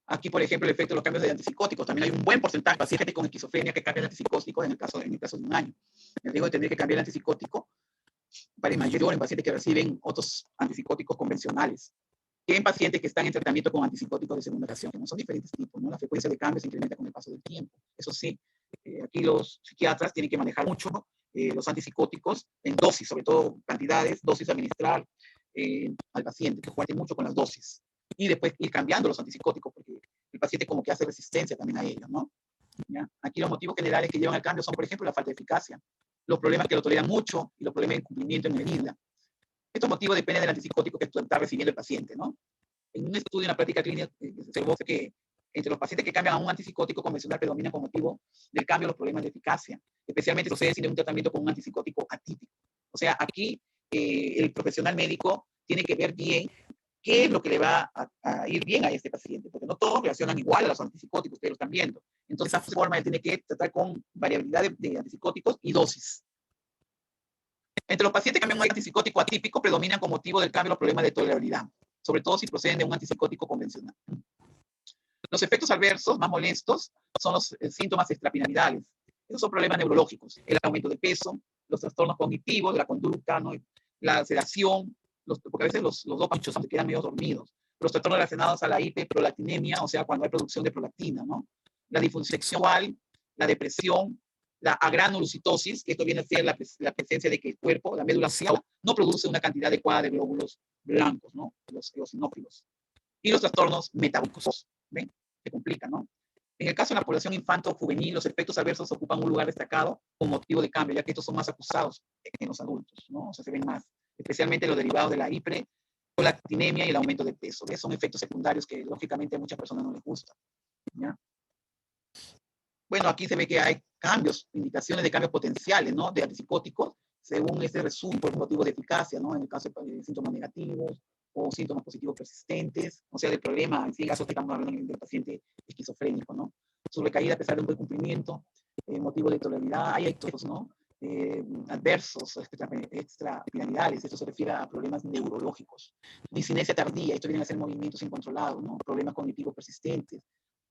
Aquí, por ejemplo, el efecto de los cambios de antipsicóticos. También hay un buen porcentaje de pacientes con esquizofrenia que cambian el antipsicótico en el caso de un año. El riesgo de tener que cambiar el antipsicótico para mayor en pacientes que reciben otros antipsicóticos convencionales que en pacientes que están en tratamiento con antipsicóticos de segunda generación, que no son diferentes tipos, ¿no? La frecuencia de cambio se incrementa con el paso del tiempo. Eso sí, aquí los psiquiatras tienen que manejar mucho, ¿no? Los antipsicóticos en dosis, sobre todo cantidades, dosis a administrar al paciente, que juegue mucho con las dosis. Y después ir cambiando los antipsicóticos, porque el paciente como que hace resistencia también a ellos, ¿no? ¿Ya? Aquí los motivos generales que llevan al cambio son, por ejemplo, la falta de eficacia, los problemas que lo toleran mucho y los problemas de incumplimiento en medida. Estos motivos dependen del antipsicótico que está recibiendo el paciente, ¿no? En un estudio en la práctica clínica se observó que entre los pacientes que cambian a un antipsicótico convencional predominan con motivo del cambio los problemas de eficacia, especialmente sucede sin un tratamiento con un antipsicótico atípico. O sea, aquí el profesional médico tiene que ver bien qué es lo que le va a ir bien a este paciente, porque no todos reaccionan igual a los antipsicóticos, ustedes lo están viendo. Entonces, esa forma tiene que tratar con variabilidad de antipsicóticos y dosis. Entre los pacientes que cambian a un antipsicótico atípico predominan con motivo del cambio los problemas de tolerabilidad, sobre todo si proceden de un antipsicótico convencional. Los efectos adversos más molestos son los síntomas extrapiramidales. Esos son problemas neurológicos, el aumento de peso, los trastornos cognitivos, de la conducta, ¿no? La sedación, porque a veces los dopaminos se quedan medio dormidos. Los trastornos relacionados a la hiperprolactinemia, o sea, cuando hay producción de prolactina, ¿no? La disfunción sexual, la depresión, la agranulocitosis, que esto viene a ser la presencia de que el cuerpo, la médula ósea, no produce una cantidad adecuada de glóbulos blancos, ¿no? Los eosinófilos. Y los trastornos metabólicos, ¿ven? Se complican, ¿no? En el caso de la población infanto-juvenil, los efectos adversos ocupan un lugar destacado con motivo de cambio, ya que estos son más acusados en los adultos, ¿no? O sea, se ven más, especialmente los derivados de la hiperprolactinemia y el aumento de peso, ¿ves? Son efectos secundarios que, lógicamente, a muchas personas no les gustan, ¿ya? Bueno, aquí se ve que hay cambios, indicaciones de cambios potenciales, ¿no? De antipsicóticos, según este resumen por motivos de eficacia, ¿no? En el caso de síntomas negativos o síntomas positivos persistentes, o sea, el problema, en caso estamos hablando del paciente esquizofrénico, ¿no? Su recaída a pesar de un buen cumplimiento, motivo de tolerabilidad, hay estos, ¿no? Adversos, extrapiramidales, esto se refiere a problemas neurológicos. Disinesia tardía, esto viene a ser movimientos incontrolados, ¿no? Problemas cognitivos persistentes,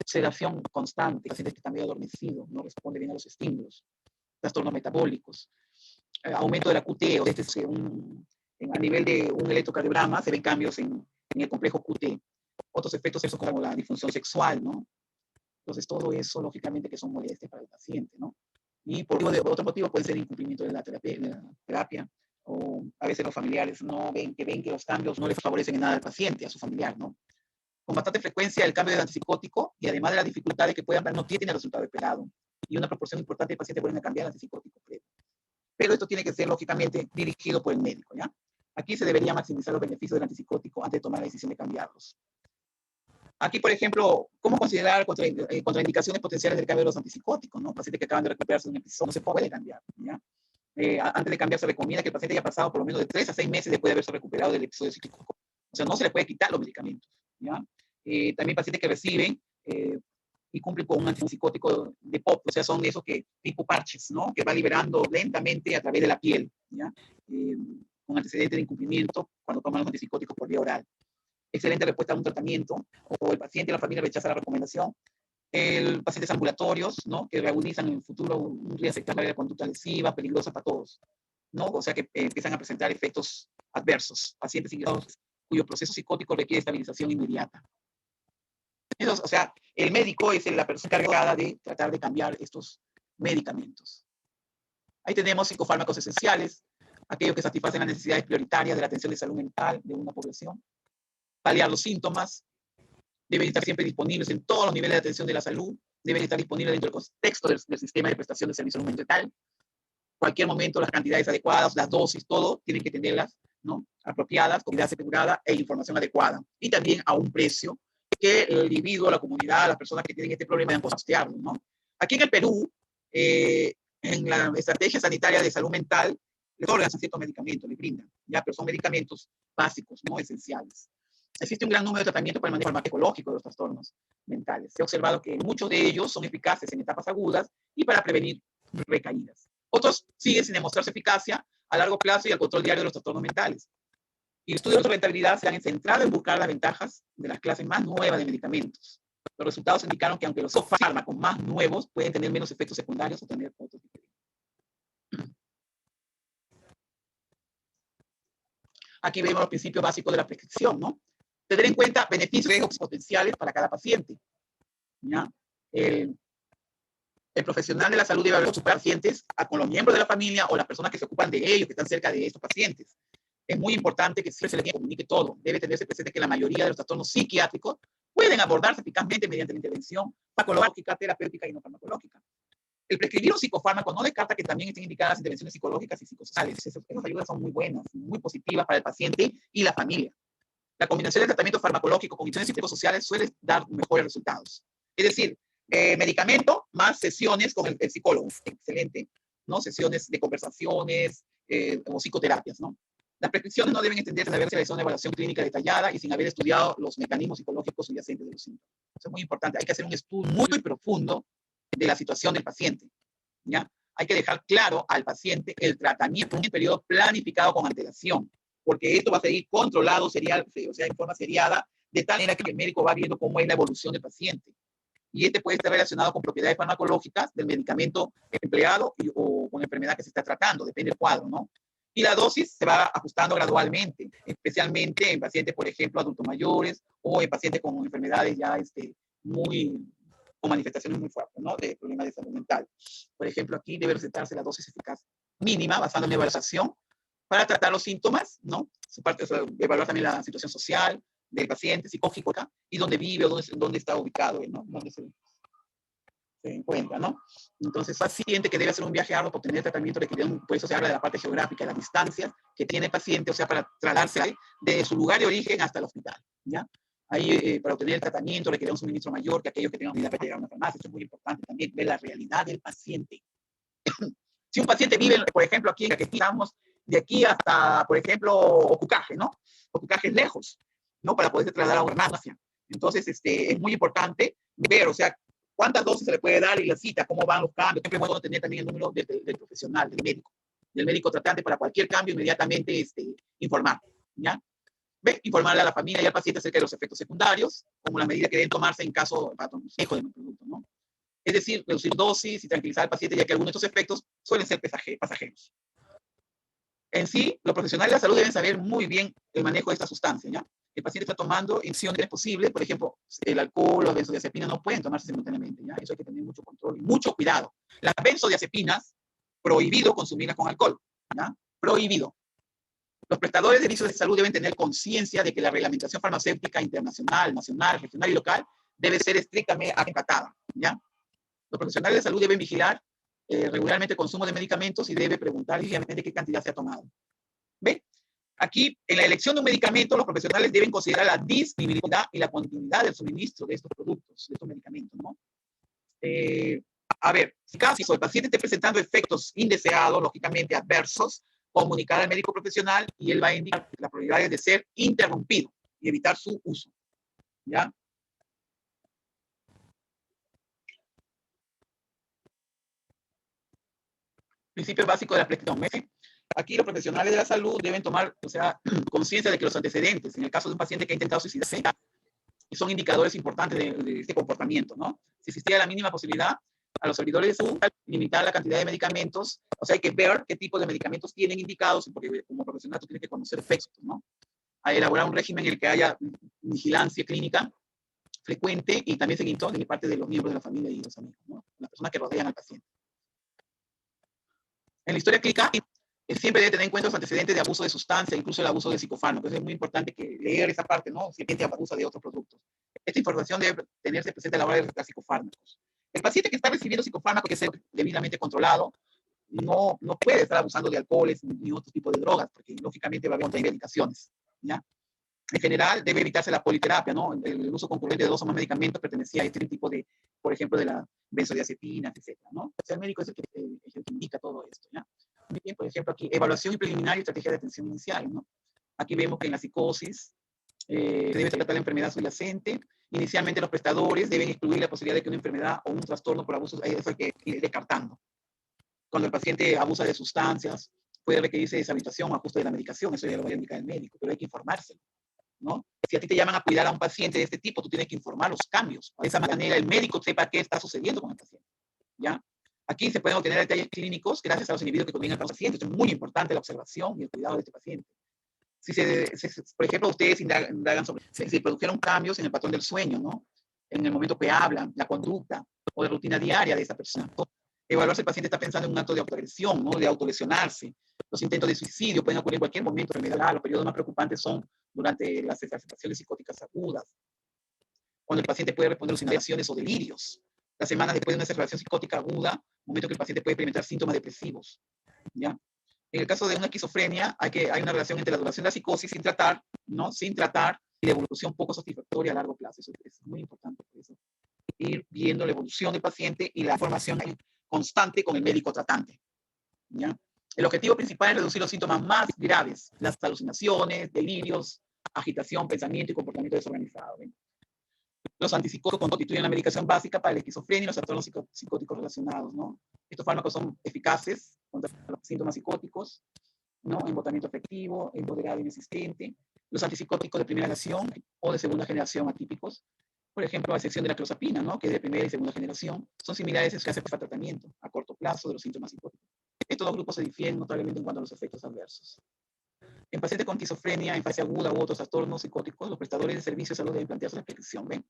sedación constante, pacientes que están medio adormecidos, no responden bien a los estímulos, trastornos metabólicos, aumento de la QT, o a nivel de un electrocardiograma se ven cambios en el complejo QT. Otros efectos eso como la disfunción sexual, ¿no? Entonces todo eso, lógicamente, que son molestias para el paciente, ¿no? Y por otro motivo puede ser incumplimiento de la terapia, o a veces los familiares no ven que los cambios no les favorecen en nada al paciente, a su familiar, ¿no? Con bastante frecuencia el cambio de antipsicótico y además de las dificultades que puedan dar, no tiene el resultado esperado. Y una proporción importante de pacientes vuelven a cambiar el antipsicótico. Pero esto tiene que ser, lógicamente, dirigido por el médico, ¿ya? Aquí se debería maximizar los beneficios del antipsicótico antes de tomar la decisión de cambiarlos. Aquí, por ejemplo, ¿cómo considerar contraindicaciones potenciales del cambio de los antipsicóticos, ¿no? Pacientes que acaban de recuperarse de un episodio, no se puede cambiar, ¿ya? Antes de cambiar se recomienda que el paciente haya pasado por lo menos de 3 a 6 meses después de haberse recuperado del episodio psicótico. O sea, no se le puede quitar los medicamentos, ¿ya? También pacientes que reciben y cumplen con un antipsicótico de POP, o sea, son de esos que tipo parches, ¿no? Que va liberando lentamente a través de la piel, ¿ya? Con antecedentes de incumplimiento cuando toman los antipsicóticos por vía oral. Excelente respuesta a un tratamiento, o el paciente y la familia rechaza la recomendación. Pacientes ambulatorios, ¿no? Que reagudizan en el futuro un riesgo de la conducta lesiva, peligrosa para todos, ¿no? O sea, que empiezan a presentar efectos adversos. Pacientes ingresados cuyo proceso psicótico requiere estabilización inmediata. Entonces, o sea, el médico es la persona encargada de tratar de cambiar estos medicamentos. Ahí tenemos psicofármacos esenciales, aquellos que satisfacen las necesidades prioritarias de la atención de salud mental de una población. Paliar los síntomas, deben estar siempre disponibles en todos los niveles de atención de la salud, deben estar disponibles dentro del contexto del sistema de prestación de servicio mental. Cualquier momento, las cantidades adecuadas, las dosis, todo, tienen que tenerlas, ¿no? Apropiadas, con calidad asegurada e información adecuada. Y también a un precio que el individuo, la comunidad, las personas que tienen este problema puedan costearlo, ¿no? Aquí en el Perú, en la estrategia sanitaria de salud mental, les otorgan ciertos medicamentos, les brindan, ¿ya? Pero son medicamentos básicos, no esenciales. Existe un gran número de tratamientos para el manejo farmacológico de los trastornos mentales. Se ha observado que muchos de ellos son eficaces en etapas agudas y para prevenir recaídas. Otros siguen sin demostrar su eficacia a largo plazo y al control diario de los trastornos mentales. Y estudios de rentabilidad se han centrado en buscar las ventajas de las clases más nuevas de medicamentos. Los resultados indicaron que aunque los fármacos más nuevos pueden tener menos efectos secundarios o tener otros diferentes. Aquí vemos los principios básicos de la prescripción, ¿no? Tener en cuenta beneficios y riesgos potenciales para cada paciente, ¿ya? El profesional de la salud debe hablar con sus pacientes, con los miembros de la familia o las personas que se ocupan de ellos, que están cerca de estos pacientes. Es muy importante que siempre se les comunique todo. Debe tenerse presente que la mayoría de los trastornos psiquiátricos pueden abordarse eficazmente mediante la intervención farmacológica, terapéutica y no farmacológica. El prescribir un psicofármaco no descarta que también estén indicadas intervenciones psicológicas y psicosociales. Esas ayudas son muy buenas, muy positivas para el paciente y la familia. La combinación de tratamiento farmacológico con intervenciones psicosociales suele dar mejores resultados. Es decir, medicamento más sesiones con el psicólogo. Excelente, ¿no? Sesiones de conversaciones o psicoterapias, ¿no? Las prescripciones no deben entenderse sin haber realizado una evaluación clínica detallada y sin haber estudiado los mecanismos psicológicos subyacentes de los síntomas. Eso es muy importante. Hay que hacer un estudio muy profundo de la situación del paciente, ¿ya? Hay que dejar claro al paciente el tratamiento en un periodo planificado con antelación, porque esto va a seguir controlado, o sea, en forma seriada, de tal manera que el médico va viendo cómo es la evolución del paciente. Y este puede estar relacionado con propiedades farmacológicas del medicamento empleado o con la enfermedad que se está tratando, depende del cuadro, ¿no? Y la dosis se va ajustando gradualmente, especialmente en pacientes, por ejemplo, adultos mayores o en pacientes con enfermedades ya con manifestaciones muy fuertes, ¿no? De problemas de salud mental. Por ejemplo, aquí debe recetarse la dosis eficaz mínima basada en la evaluación para tratar los síntomas, ¿no? Su parte, o sea, evaluar también la situación social del paciente, psicológica, y dónde vive o dónde está ubicado, ¿no? Dónde se encuentra, ¿no? Entonces, paciente que debe hacer un viaje arduo para obtener tratamiento requiere, por eso se habla de la parte geográfica, de la distancia que tiene el paciente, o sea, para trasladarse de su lugar de origen hasta el hospital, ¿ya? Ahí, para obtener el tratamiento requiere un suministro mayor que aquellos que tengan unidad para llegar a una farmacia. Eso es muy importante también, ver la realidad del paciente. Si un paciente vive, por ejemplo, aquí en Caquetá, estamos de aquí hasta, por ejemplo, Ocucaje, ¿no? Ocucaje es lejos, ¿no? Para poderse trasladar a una farmacia. Entonces, es muy importante ver, o sea, cuántas dosis se le puede dar y la cita, cómo van los cambios. Siempre es bueno tener también el número del profesional, del médico tratante para cualquier cambio, inmediatamente informar, ¿ya? Informarle a la familia y al paciente acerca de los efectos secundarios, como las medidas que deben tomarse en caso de manejo de un producto, ¿no? Es decir, reducir dosis y tranquilizar al paciente, ya que algunos de estos efectos suelen ser pasajeros. En sí, los profesionales de la salud deben saber muy bien el manejo de esta sustancia, ¿ya? El paciente está tomando en sí es posible, por ejemplo, el alcohol, las benzodiazepinas no pueden tomarse simultáneamente, ¿ya? Eso hay que tener mucho control y mucho cuidado. Las benzodiazepinas, prohibido consumirlas con alcohol, ¿ya? Prohibido. Los prestadores de servicios de salud deben tener conciencia de que la reglamentación farmacéutica internacional, nacional, regional y local debe ser estrictamente acatada, ¿ya? Los profesionales de salud deben vigilar regularmente el consumo de medicamentos y debe preguntar diariamente qué cantidad se ha tomado. ¿Ve? Aquí, en la elección de un medicamento, los profesionales deben considerar la disponibilidad y la continuidad del suministro de estos productos, de estos medicamentos, ¿no? A ver, si caso el paciente esté presentando efectos indeseados, lógicamente adversos, comunicar al médico profesional y él va a indicar las probabilidades de ser interrumpido y evitar su uso, ¿ya? Principio básico de la prescripción. Aquí los profesionales de la salud deben tomar, o sea, conciencia de que los antecedentes, en el caso de un paciente que ha intentado suicidarse, son indicadores importantes de este comportamiento, ¿no? Si existía la mínima posibilidad, a los servidores de salud, limitar la cantidad de medicamentos, o sea, hay que ver qué tipo de medicamentos tienen indicados, porque como profesional tú tienes que conocer efectos, ¿no? A elaborar un régimen en el que haya vigilancia clínica frecuente y también seguimiento de parte de los miembros de la familia y los amigos, ¿no? Las personas que rodean al paciente. En la historia clínica, siempre debe tener en cuenta los antecedentes de abuso de sustancia, incluso el abuso de psicofármacos. Es muy importante que leer esa parte, ¿no? Si el paciente abusa de otros productos. Esta información debe tenerse presente a la hora de recetar psicofármacos. El paciente que está recibiendo psicofármacos que sea debidamente controlado, no puede estar abusando de alcoholes ni otro tipo de drogas, porque lógicamente va a haber contraindicaciones, ¿ya? En general, debe evitarse la politerapia, ¿no? El uso concurrente de dos o más medicamentos pertenecía a este tipo de, por ejemplo, de la benzodiazepinas, etcétera, ¿no? O sea, el médico es el que indica todo esto, ¿ya? Muy bien, por ejemplo, aquí, evaluación preliminar y estrategia de atención inicial, ¿no? Aquí vemos que en la psicosis se debe tratar la enfermedad subyacente. Inicialmente, los prestadores deben excluir la posibilidad de que una enfermedad o un trastorno por abuso, eso hay que ir descartando. Cuando el paciente abusa de sustancias, puede requerirse deshabituación o ajuste de la medicación, eso ya lo va a indicar el médico, pero hay que informarse, ¿no? Si a ti te llaman a cuidar a un paciente de este tipo, tú tienes que informar los cambios. De esa manera el médico sepa qué está sucediendo con el paciente, ¿ya? Aquí se pueden obtener detalles clínicos gracias a los individuos que convienen al paciente. Esto es muy importante, la observación y el cuidado de este paciente. Si por ejemplo, ustedes indagan sobre si se produjeron cambios en el patrón del sueño, ¿no? En el momento que hablan, la conducta o la rutina diaria de esa persona. Evaluar si el paciente está pensando en un acto de autoagresión, ¿no? De autolesionarse. Los intentos de suicidio pueden ocurrir en cualquier momento de enfermedad. Los periodos más preocupantes son durante las exacerbaciones psicóticas agudas, cuando el paciente puede responder alucinaciones o delirios. Las semanas después de una exacerbación psicótica aguda, momento que el paciente puede experimentar síntomas depresivos, ¿ya? En el caso de una esquizofrenia, hay una relación entre la duración de la psicosis sin tratar, ¿no? Sin tratar, y la evolución poco satisfactoria a largo plazo. Eso es muy importante por eso. Ir viendo la evolución del paciente y la formación constante con el médico tratante, ¿ya? El objetivo principal es reducir los síntomas más graves, las alucinaciones, delirios, agitación, pensamiento y comportamiento desorganizado, ¿ven? Los antipsicóticos constituyen la medicación básica para la esquizofrenia y los trastornos psicóticos relacionados, ¿no? Estos fármacos son eficaces contra los síntomas psicóticos, ¿no? Embotamiento afectivo, moderado inexistente. Los antipsicóticos de primera generación o de segunda generación atípicos, por ejemplo, a excepción de la clozapina, ¿no? Que es de primera y segunda generación, son similares a para tratamiento a corto plazo de los síntomas psicóticos. Estos dos grupos se difieren notablemente en cuanto a los efectos adversos. En pacientes con esquizofrenia, en fase aguda u otros trastornos psicóticos, los prestadores de servicios de salud deben plantearse la prescripción, ¿ven?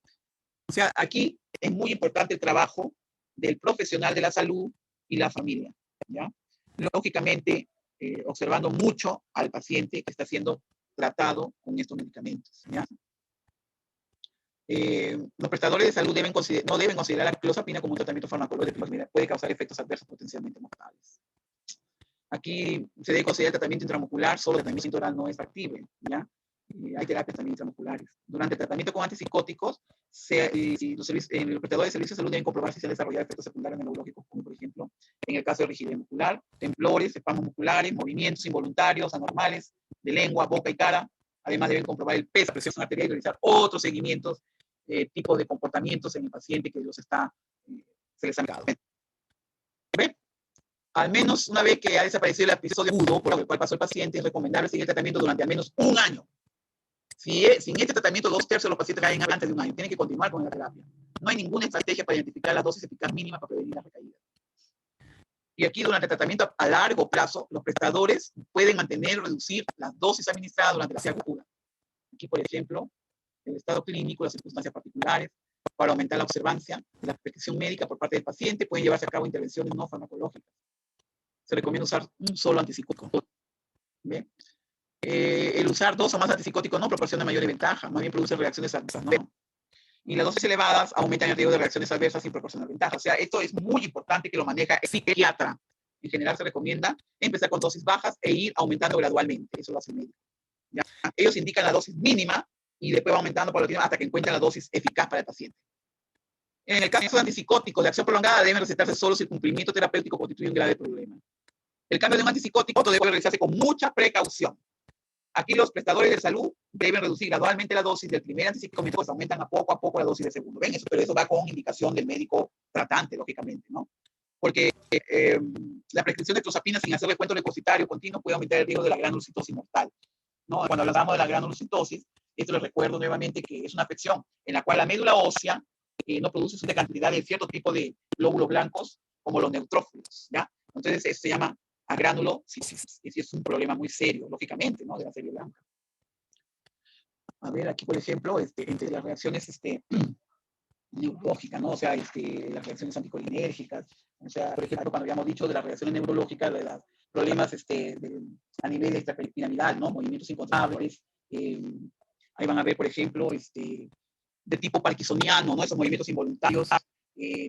O sea, aquí es muy importante el trabajo del profesional de la salud y la familia, ¿ya? Lógicamente, observando mucho al paciente que está siendo tratado con estos medicamentos, ¿ya? Los prestadores de salud no deben considerar la clozapina como un tratamiento farmacológico, puede causar efectos adversos potencialmente mortales. Aquí se debe considerar el tratamiento intramuscular, solo el tratamiento oral no es factible, ¿ya? Hay terapias también intramusculares. Durante el tratamiento con antipsicóticos, los prestadores de servicios de salud deben comprobar si se han desarrollado efectos secundarios neurológicos, como por ejemplo, en el caso de rigidez muscular, temblores, espasmos musculares, movimientos involuntarios, anormales, de lengua, boca y cara. Además, deben comprobar el peso, presión arterial y realizar otros seguimientos, tipos de comportamientos en el paciente que se les ha dado. ¿Ve? Al menos una vez que ha desaparecido el episodio agudo por el cual pasó el paciente, es recomendable seguir el tratamiento durante al menos un año. Si en este tratamiento 2/3 de los pacientes caen antes de un año, tienen que continuar con la terapia. No hay ninguna estrategia para identificar la dosis eficaz mínima para prevenir las recaídas. Y aquí, durante el tratamiento a largo plazo, los prestadores pueden mantener o reducir las dosis administradas durante la fase aguda. Aquí, por ejemplo, el estado clínico, las circunstancias particulares, para aumentar la observancia de la prescripción médica por parte del paciente, pueden llevarse a cabo intervenciones no farmacológicas. Se recomienda usar un solo antipsicótico. ¿Bien? El usar 2 o más antipsicóticos no proporciona mayor ventaja, más bien produce reacciones adversas, ¿no? Y las dosis elevadas aumentan el riesgo de reacciones adversas sin proporcionar ventaja. O sea, esto es muy importante que lo maneja el psiquiatra. En general se recomienda empezar con dosis bajas e ir aumentando gradualmente. Eso lo hace el médico, ¿ya? Ellos indican la dosis mínima y después va aumentando paulatinamente hasta que encuentren la dosis eficaz para el paciente. En el caso de antipsicóticos de acción prolongada, deben recetarse solo si el cumplimiento terapéutico constituye un grave problema. El cambio de un antipsicótico debe realizarse con mucha precaución. Aquí los prestadores de salud deben reducir gradualmente la dosis del primer antipsicótico mientras aumentan a poco la dosis del segundo. ¿Ven? Pero eso va con indicación del médico tratante, lógicamente, ¿no? Porque la prescripción de clozapina sin hacer recuento leucocitario continuo puede aumentar el riesgo de la granulocitosis mortal, ¿no? Cuando hablamos de la granulocitosis, esto les recuerdo nuevamente que es una afección en la cual la médula ósea no produce una cantidad de cierto tipo de glóbulos blancos como los neutrófilos, ¿ya? Entonces eso se llama agranulocitis, y es un problema muy serio, lógicamente, ¿no? De la serie blanca. A ver, aquí, por ejemplo, entre las reacciones neurológicas, ¿no? O sea, las reacciones anticolinérgicas, o sea, por ejemplo, cuando habíamos dicho de las reacciones neurológicas, de los problemas a nivel extrapiramidal, ¿no? Movimientos incontrolables, ahí van a ver, por ejemplo, de tipo parkinsoniano, ¿no? Esos movimientos involuntarios,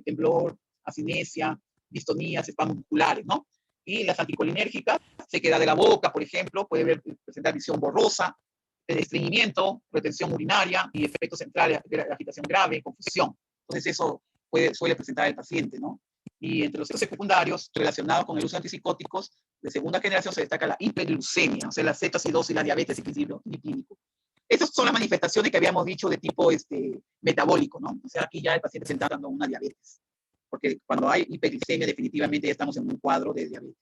temblor, asinesia, distonías, espasmos musculares, ¿no? Y las anticolinérgicas, sequedad de la boca, por ejemplo, puede presentar visión borrosa, estreñimiento, retención urinaria y efectos centrales de agitación grave, confusión. Entonces eso suele presentar el paciente, ¿no? Y entre los efectos secundarios relacionados con el uso de antipsicóticos de segunda generación se destaca la hiperglucemia, o sea, la cetoacidosis, la diabetes y equilibrio lipídico. Esas son las manifestaciones que habíamos dicho de tipo metabólico, ¿no? O sea, aquí ya el paciente se está dando una diabetes. Porque cuando hay hiperglicemia, definitivamente ya estamos en un cuadro de diabetes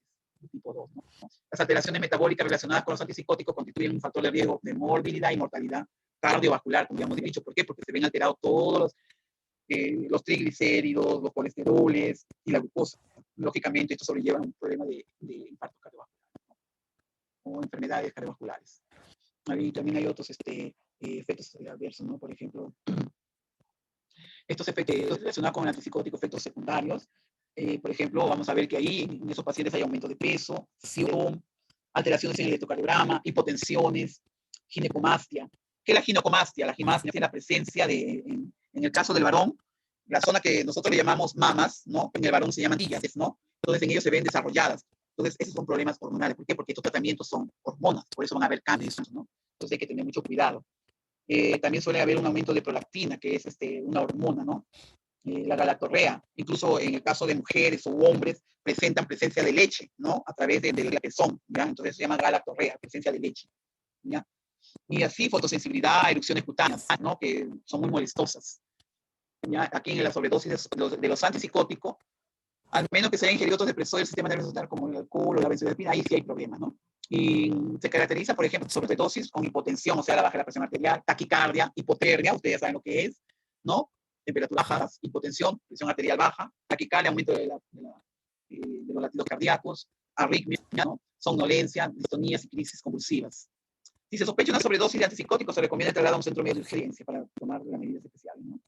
tipo 2, ¿no? Las alteraciones metabólicas relacionadas con los antipsicóticos constituyen un factor de riesgo de morbilidad y mortalidad cardiovascular, como ya hemos dicho. ¿Por qué? Porque se ven alterados todos los triglicéridos, los colesteroles y la glucosa. Lógicamente, esto sobrelleva un problema de infarto cardiovascular, ¿no? O enfermedades cardiovasculares. Ahí también hay otros efectos adversos, ¿no? Por ejemplo, estos efectos relacionados con el antipsicótico, efectos secundarios. Por ejemplo, vamos a ver que ahí en esos pacientes hay aumento de peso, alteraciones en el electrocardiograma, hipotensiones, ginecomastia. ¿Qué es la ginecomastia? La ginecomastia es la presencia en el caso del varón, la zona que nosotros le llamamos mamas, ¿no? En el varón se llaman tías, ¿no? Entonces en ellos se ven desarrolladas. Entonces esos son problemas hormonales. ¿Por qué? Porque estos tratamientos son hormonas, por eso van a haber cambios, ¿no? Entonces hay que tener mucho cuidado. También suele haber un aumento de prolactina, que es una hormona, ¿no? La galactorrea, incluso en el caso de mujeres o hombres, presentan presencia de leche, ¿no? A través de la pezón, ¿ya? Entonces se llama galactorrea, presencia de leche, ¿ya? Y así fotosensibilidad, erupciones cutáneas, ¿no? Que son muy molestosas, ¿ya? Aquí en la sobredosis de los antipsicóticos, al menos que se hayan ingerido otros depresores del sistema nervioso central como el alcohol o la benzodiazepina, ahí sí hay problemas, ¿no? Y se caracteriza, por ejemplo, sobredosis con hipotensión, o sea, la baja de la presión arterial, taquicardia, hipotermia, ustedes ya saben lo que es, ¿no? Temperaturas bajas, hipotensión, presión arterial baja, taquicardia, aumento de los latidos cardíacos, arritmia, ¿no? Somnolencia, distonías y crisis convulsivas. Si se sospecha una sobredosis de antipsicóticos, se recomienda trasladar a un centro médico de urgencia para tomar las medidas especiales, ¿no?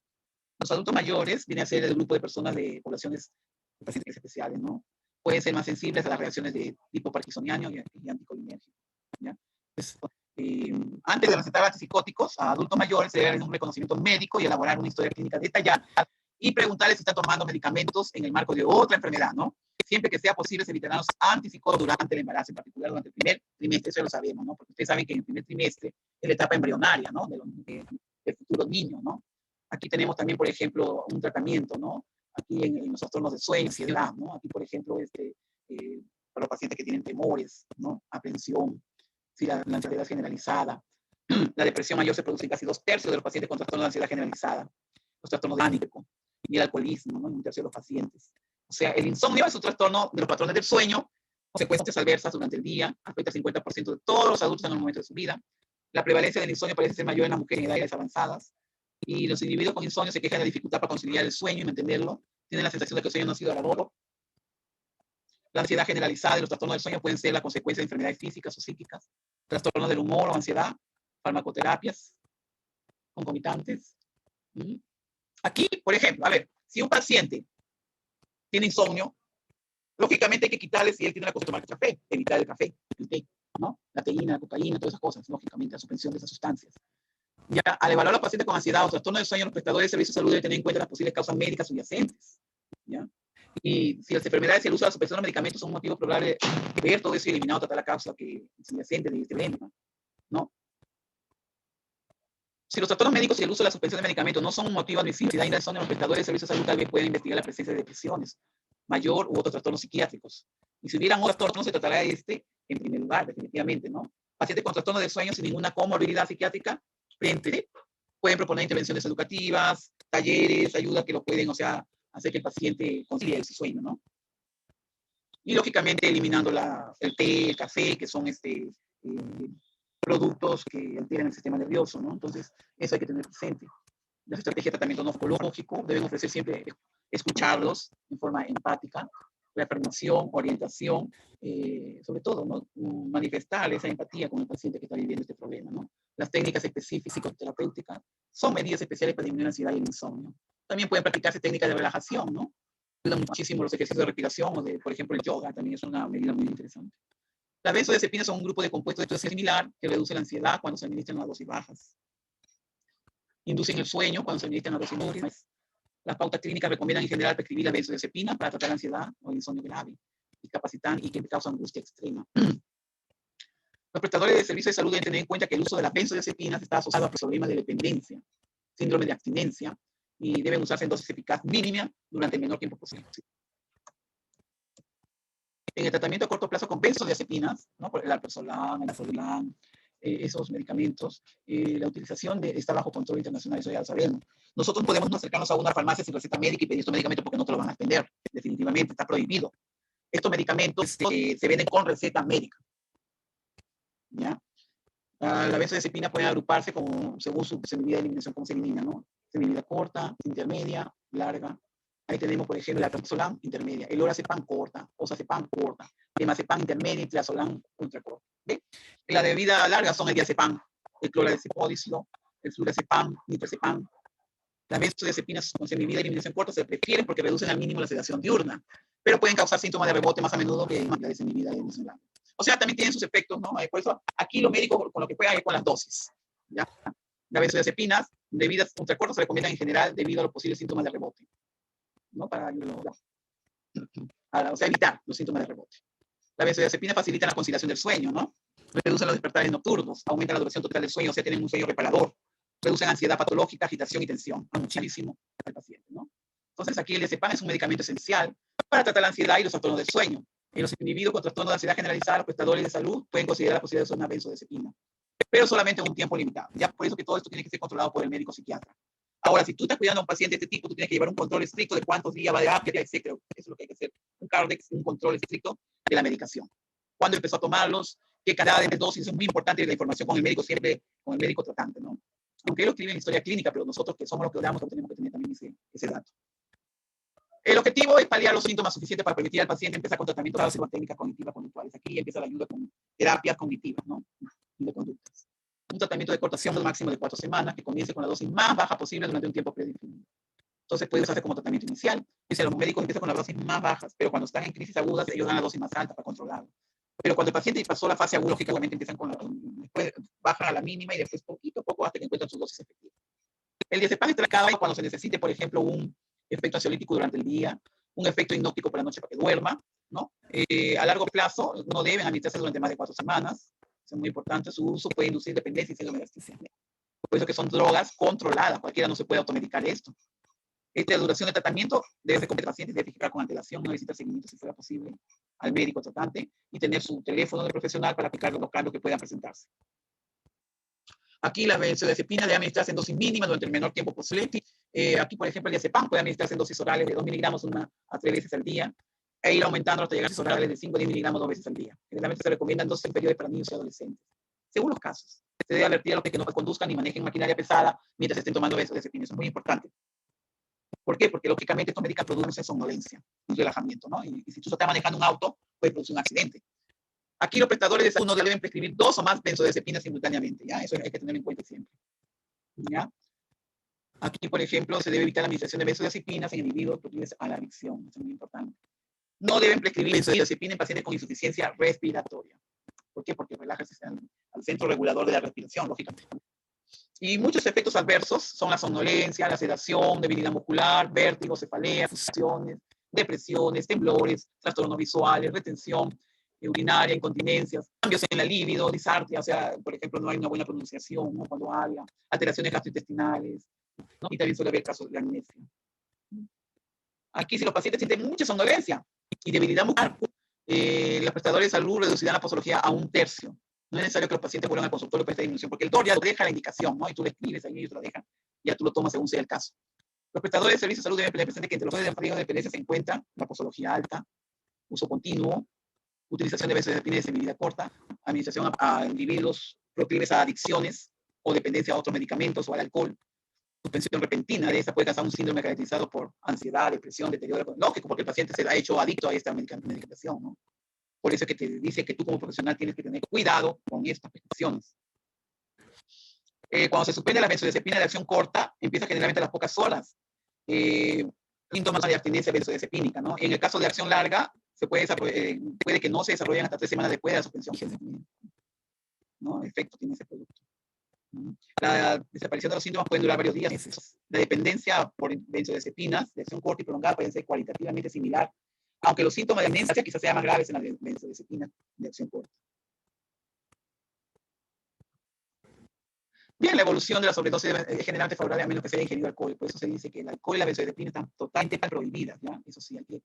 Los adultos mayores vienen a ser el grupo de personas de poblaciones de pacientes especiales, ¿no? Pueden ser más sensibles a las reacciones de tipo parkinsoniano y anticolinérgico, ¿ya? Pues, antes de recetar antipsicóticos a adultos mayores, se debe hacer un reconocimiento médico y elaborar una historia clínica detallada y preguntarles si están tomando medicamentos en el marco de otra enfermedad, ¿no? Siempre que sea posible, se evitarán los antipsicóticos durante el embarazo, en particular durante el primer trimestre, eso ya lo sabemos, ¿no? Porque ustedes saben que en el primer trimestre es la etapa embrionaria, ¿no? Del futuro niño, ¿no? Aquí tenemos también, por ejemplo, un tratamiento, ¿no? Aquí en los trastornos de sueño, ansiedad, ¿no? Aquí, por ejemplo, para los pacientes que tienen temores, ¿no? Aprensión, si la ansiedad generalizada. La depresión mayor se produce en casi 2/3 de los pacientes con trastornos de ansiedad generalizada, los trastornos de pánico y el alcoholismo, ¿no? En 1/3 de los pacientes. O sea, el insomnio es un trastorno de los patrones del sueño, consecuencias adversas durante el día, afecta al 50% de todos los adultos en el momento de su vida. La prevalencia del insomnio parece ser mayor en las mujeres en edades avanzadas. Y los individuos con insomnio se quejan de la dificultad para conciliar el sueño y mantenerlo. Tienen la sensación de que el sueño no ha sido alargado. La ansiedad generalizada y los trastornos del sueño pueden ser la consecuencia de enfermedades físicas o psíquicas, trastornos del humor o ansiedad, farmacoterapias concomitantes. Aquí, por ejemplo, a ver, si un paciente tiene insomnio, lógicamente hay que quitarle, si él tiene la costumbre de tomar café, evitar el café, el té, ¿no? La teína, la cocaína, todas esas cosas, lógicamente, la suspensión de esas sustancias. Ya, al evaluar a los pacientes con ansiedad o trastorno de sueño, los prestadores de servicios de salud deben tener en cuenta las posibles causas médicas subyacentes, ¿ya? Y si las enfermedades y el uso de la suspensión de medicamentos son un motivo probable de ver todo eso y eliminar o tratar la causa subyacente de este problema, ¿no? Si los trastornos médicos y el uso de la suspensión de medicamentos no son un motivo admisible, si da insomnio, los prestadores de servicios de salud tal vez pueden investigar la presencia de depresiones mayor u otros trastornos psiquiátricos. Y si hubieran otros trastornos, se tratará de en primer lugar, definitivamente, ¿no? Pacientes con trastornos de sueño sin ninguna comorbilidad psiquiátrica pueden proponer intervenciones educativas, talleres, ayuda que lo pueden, o sea, hacer que el paciente concilie su sueño, ¿no? Y lógicamente eliminando el té, el café, que son productos que alteran el sistema nervioso, ¿no? Entonces, eso hay que tener presente. Las estrategias de tratamiento no farmacológico deben ofrecer siempre escucharlos en forma empática, reafirmación, orientación, sobre todo, ¿no? Manifestar esa empatía con el paciente que está viviendo este problema, ¿no? Las técnicas específicas psicoterapéuticas son medidas especiales para disminuir la ansiedad y el insomnio. También pueden practicarse técnicas de relajación, ¿no? Ayudan muchísimo los ejercicios de respiración o por ejemplo, el yoga también es una medida muy interesante. Las benzodiazepinas son un grupo de compuestos de estudio similar que reduce la ansiedad cuando se administran a dosis bajas. Inducen el sueño cuando se administran a dosis móviles. Las pautas clínicas recomiendan en general prescribir la benzodiazepina para tratar la ansiedad o el insomnio grave, discapacitan y que causa angustia extrema. Los prestadores de servicios de salud deben tener en cuenta que el uso de las benzodiazepinas está asociado a problemas de dependencia, síndrome de abstinencia, y deben usarse en dosis eficaz mínima durante el menor tiempo posible. En el tratamiento a corto plazo con benzodiazepinas, ¿no? Por el alprazolam, el alprazolam, esos medicamentos, la utilización está bajo control internacional, eso ya lo sabemos. Nosotros podemos no acercarnos a una farmacia sin receta médica y pedir estos medicamentos porque no te lo van a vender, definitivamente, está prohibido. Estos medicamentos se venden con receta médica, ¿ya? La benzodiazepina puede agruparse según su semivida de eliminación, cómo se elimina, ¿no? Semivida corta, intermedia, larga. Ahí tenemos, por ejemplo, la trazolam intermedia, el lorazepam corta, oxazepam corta, temazepam intermedia y triazolam ultra corta. ¿Ve? La de vida larga son el diazepam, el clorazepam, el flurazepam, nitrazepam. Las benzodiazepinas con semivida de eliminación corta se prefieren porque reducen al mínimo la sedación diurna, pero pueden causar síntomas de rebote más a menudo que la de semivida de eliminación larga. O sea, también tienen sus efectos, ¿no? Por eso aquí los médicos con lo que juegan es con las dosis, ¿ya? Las benzodiazepinas de vida ultracorta se recomiendan en general debido a los posibles síntomas de rebote, ¿no? O sea, evitar los síntomas de rebote. La benzodiazepina facilita la conciliación del sueño, ¿no? Reducen los despertares nocturnos, aumentan la duración total del sueño, o sea, tienen un sueño reparador. Reducen ansiedad patológica, agitación y tensión muchísimo al paciente, ¿no? Entonces, aquí el diazepam es un medicamento esencial para tratar la ansiedad y los trastornos del sueño. En los individuos con trastornos de ansiedad generalizada, los prestadores de salud pueden considerar la posibilidad de usar una benzodiazepina, pero solamente en un tiempo limitado. Ya por eso que todo esto tiene que ser controlado por el médico psiquiatra. Ahora, si tú estás cuidando a un paciente de este tipo, tú tienes que llevar un control estricto de cuántos días va de terapia, etc. Eso es lo que hay que hacer. Un control estricto de la medicación. ¿Cuándo empezó a tomarlos? ¿Qué cantidad de dosis? Es muy importante la información con el médico, siempre con el médico tratante, ¿no? Aunque él lo escribe en historia clínica, pero nosotros que somos los que oramos, tenemos que tener también ese dato. El objetivo es paliar los síntomas suficientes para permitir al paciente empezar con tratamiento base con técnicas cognitivas conductuales. Aquí empieza la ayuda con terapias cognitivas, ¿no? Y de conductas. Un tratamiento de cortación máximo de 4 semanas que comience con la dosis más baja posible durante un tiempo predefinido. Entonces puede usarse como tratamiento inicial. Dice, los médicos empiezan con las dosis más bajas, pero cuando están en crisis agudas, ellos dan la dosis más alta para controlarlo. Pero cuando el paciente pasó la fase aguda, lógicamente empiezan después bajan a la mínima y después poquito a poco hasta que encuentran su dosis efectiva. El diazepam es tratado cuando se necesite, por ejemplo, un efecto ansiolítico durante el día, un efecto hipnótico por la noche para que duerma, ¿no? A largo plazo no deben administrarse durante más de 4 semanas. Es muy importante. Su uso puede inducir dependencia y síndrome de abstinencia. Por eso que son drogas controladas. Cualquiera no se puede automedicar esto. Esta duración de tratamiento debe ser con el paciente identificar con antelación, no necesita seguimiento si fuera posible al médico tratante y tener su teléfono de profesional para aplicar los cambios que puedan presentarse. Aquí la benzodiazepina debe administrarse en dosis mínimas durante el menor tiempo posible. Aquí, por ejemplo, el diazepam puede administrarse en dosis orales de 2 miligramos 1 a 3 veces al día e ir aumentando hasta llegar a dosis orales de 5 a 10 miligramos 2 veces al día. Generalmente se recomiendan dosis inferiores para niños y adolescentes. Según los casos, se debe advertir a los que no conduzcan ni manejen maquinaria pesada mientras estén tomando benzodiazepina. Eso es muy importante. ¿Por qué? Porque lógicamente estos medicamentos producen somnolencia, un relajamiento, ¿no? Y si tú estás manejando un auto, puede producir un accidente. Aquí los prestadores de salud no deben prescribir 2 o más benzodiazepinas simultáneamente, ¿ya? Eso hay que tenerlo en cuenta siempre, ¿ya? Aquí, por ejemplo, se debe evitar la administración de benzodiazepinas en individuos proclives a la adicción. Eso es muy importante. No deben prescribir benzodiazepina en pacientes con insuficiencia respiratoria. ¿Por qué? Porque relaja al centro regulador de la respiración, lógicamente. Y muchos efectos adversos son la somnolencia, la sedación, debilidad muscular, vértigo, cefalea, fusiones, depresiones, temblores, trastornos visuales, retención urinaria, incontinencias, cambios en la libido, disartria, o sea, por ejemplo, no hay una buena pronunciación, ¿no? Cuando habla, alteraciones gastrointestinales, ¿no? Y también suele haber casos de amnesia. Aquí, si los pacientes sienten mucha somnolencia y debilidad muscular, los prestadores de salud reducirán la posología a 1/3. No es necesario que los pacientes vuelvan al consultorio para esta disminución, porque el doctor ya deja la indicación, ¿no? Y tú le escribes ahí y ellos te lo dejan, ya tú lo tomas según sea el caso. Los prestadores de servicios de salud deben tener presente que entre los factores de riesgo de dependencia se encuentran la posología alta, uso continuo, utilización de benzodiazepina de semivida corta, administración a individuos proclives a adicciones o dependencia a otros medicamentos o al alcohol. Suspensión repentina de esta puede causar un síndrome caracterizado por ansiedad, depresión, deterioro. Lógico, porque el paciente se ha hecho adicto a esta medicación, ¿no? Por eso es que te dice que tú como profesional tienes que tener cuidado con estas prescripciones. Cuando se suspende la benzodiazepina de acción corta, empieza generalmente a las pocas horas. Síntomas de abstinencia benzodiazepínica, ¿no? En el caso de acción larga, puede que no se desarrollen hasta 3 semanas después de la suspensión. ¿No? Efecto tiene ese producto. La desaparición de los síntomas puede durar varios días, meses. La dependencia por benzodiazepinas de acción corta y prolongada puede ser cualitativamente similar, aunque los síntomas de amnesia quizás sean más graves en la benzodiazepina de acción corta. Bien, la evolución de la sobredosis es generalmente favorable a menos que se haya ingerido alcohol. Por eso se dice que el alcohol y la benzodiazepina están totalmente prohibidas, ¿ya? Eso sí, hay que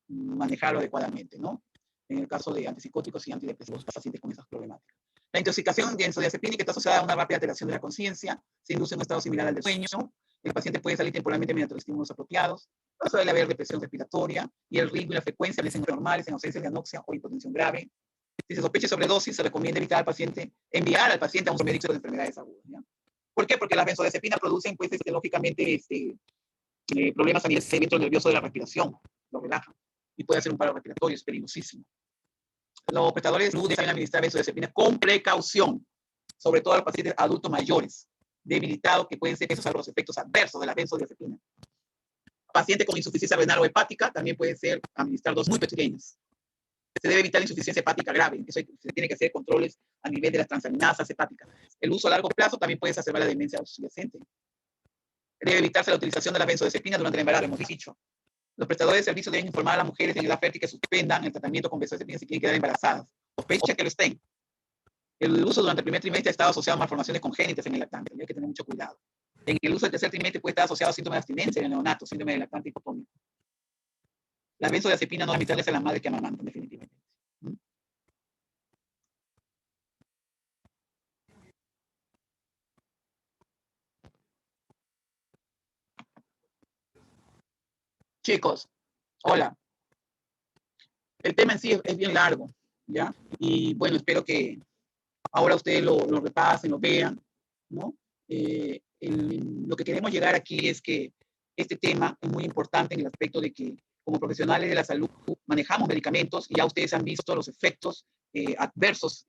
manejarlo adecuadamente, ¿no? En el caso de antipsicóticos y antidepresivos, pacientes con esas problemáticas. La intoxicación benzodiazepínica está asociada a una rápida alteración de la conciencia, se induce en un estado similar al del sueño, el paciente puede salir temporalmente mediante los estímulos apropiados, suele haber depresión respiratoria y el ritmo y la frecuencia de lesiones normales en ausencia de anoxia o hipotensión grave. Si se sospecha sobredosis, se recomienda evitar al paciente, enviar al paciente a un médico de enfermedades agudas. ¿Ya? ¿Por qué? Porque las benzodiazepinas producen, pues, lógicamente, problemas a nivel centro nervioso de la respiración, lo relajan y puede hacer un paro respiratorio, es peligrosísimo. Los prestadores de salud deben administrar benzodiazepinas con precaución, sobre todo a los pacientes adultos mayores, debilitados, que pueden ser esos los efectos adversos de la benzodiazepina. Paciente con insuficiencia renal o hepática también puede ser administrar dosis muy pequeñas. Se debe evitar la insuficiencia hepática grave, eso se tiene que hacer controles a nivel de las transaminasas hepáticas. El uso a largo plazo también puede exacerbar la demencia subyacente. Debe evitarse la utilización de la benzodiazepina durante el embarazo, hemos dicho. Los prestadores de servicios deben informar a las mujeres en edad fértil que suspendan el tratamiento con benzodiazepina si quieren quedar embarazadas. Sospecha que lo estén. El uso durante el primer trimestre ha estado asociado a malformaciones congénitas en el lactante. Hay que tener mucho cuidado. En el uso del tercer trimestre puede estar asociado a síntomas de abstinencia en el neonato, síndrome del lactante hipotónico. La benzodiazepina no es administrarles a las madres que amamantan, definitivamente. Chicos, hola. El tema en sí es bien largo, ¿ya? Y bueno, espero que ahora ustedes lo repasen, lo vean, ¿no? Lo que queremos llegar aquí es que este tema es muy importante en el aspecto de que como profesionales de la salud manejamos medicamentos y ya ustedes han visto los efectos adversos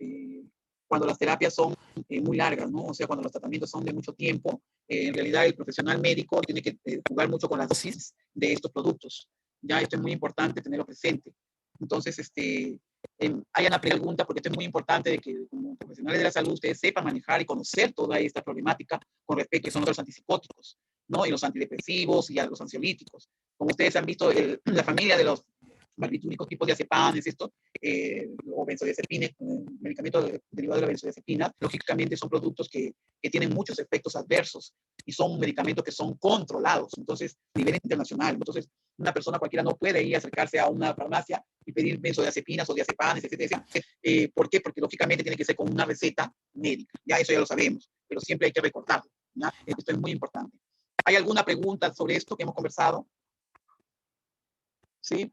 cuando las terapias son muy largas, ¿no? O sea, cuando los tratamientos son de mucho tiempo, en realidad el profesional médico tiene que jugar mucho con las dosis de estos productos. Ya esto es muy importante tenerlo presente. Entonces, hay una pregunta, porque esto es muy importante de que como profesionales de la salud ustedes sepan manejar y conocer toda esta problemática con respecto a que son los antipsicóticos, ¿no? Y los antidepresivos y a los ansiolíticos. Como ustedes han visto, la familia de los barbitúricos tipos de diazepanes, o benzodiazepines, medicamentos derivados de la benzodiazepina, lógicamente son productos que tienen muchos efectos adversos y son medicamentos que son controlados, entonces, a nivel internacional. Entonces, una persona cualquiera no puede ir a acercarse a una farmacia y pedir benzodiazepinas o diazepanes, etc. ¿Por qué? Porque lógicamente tiene que ser con una receta médica. Ya eso ya lo sabemos, pero siempre hay que recordarlo. ¿Ya? Esto es muy importante. ¿Hay alguna pregunta sobre esto que hemos conversado? ¿Sí?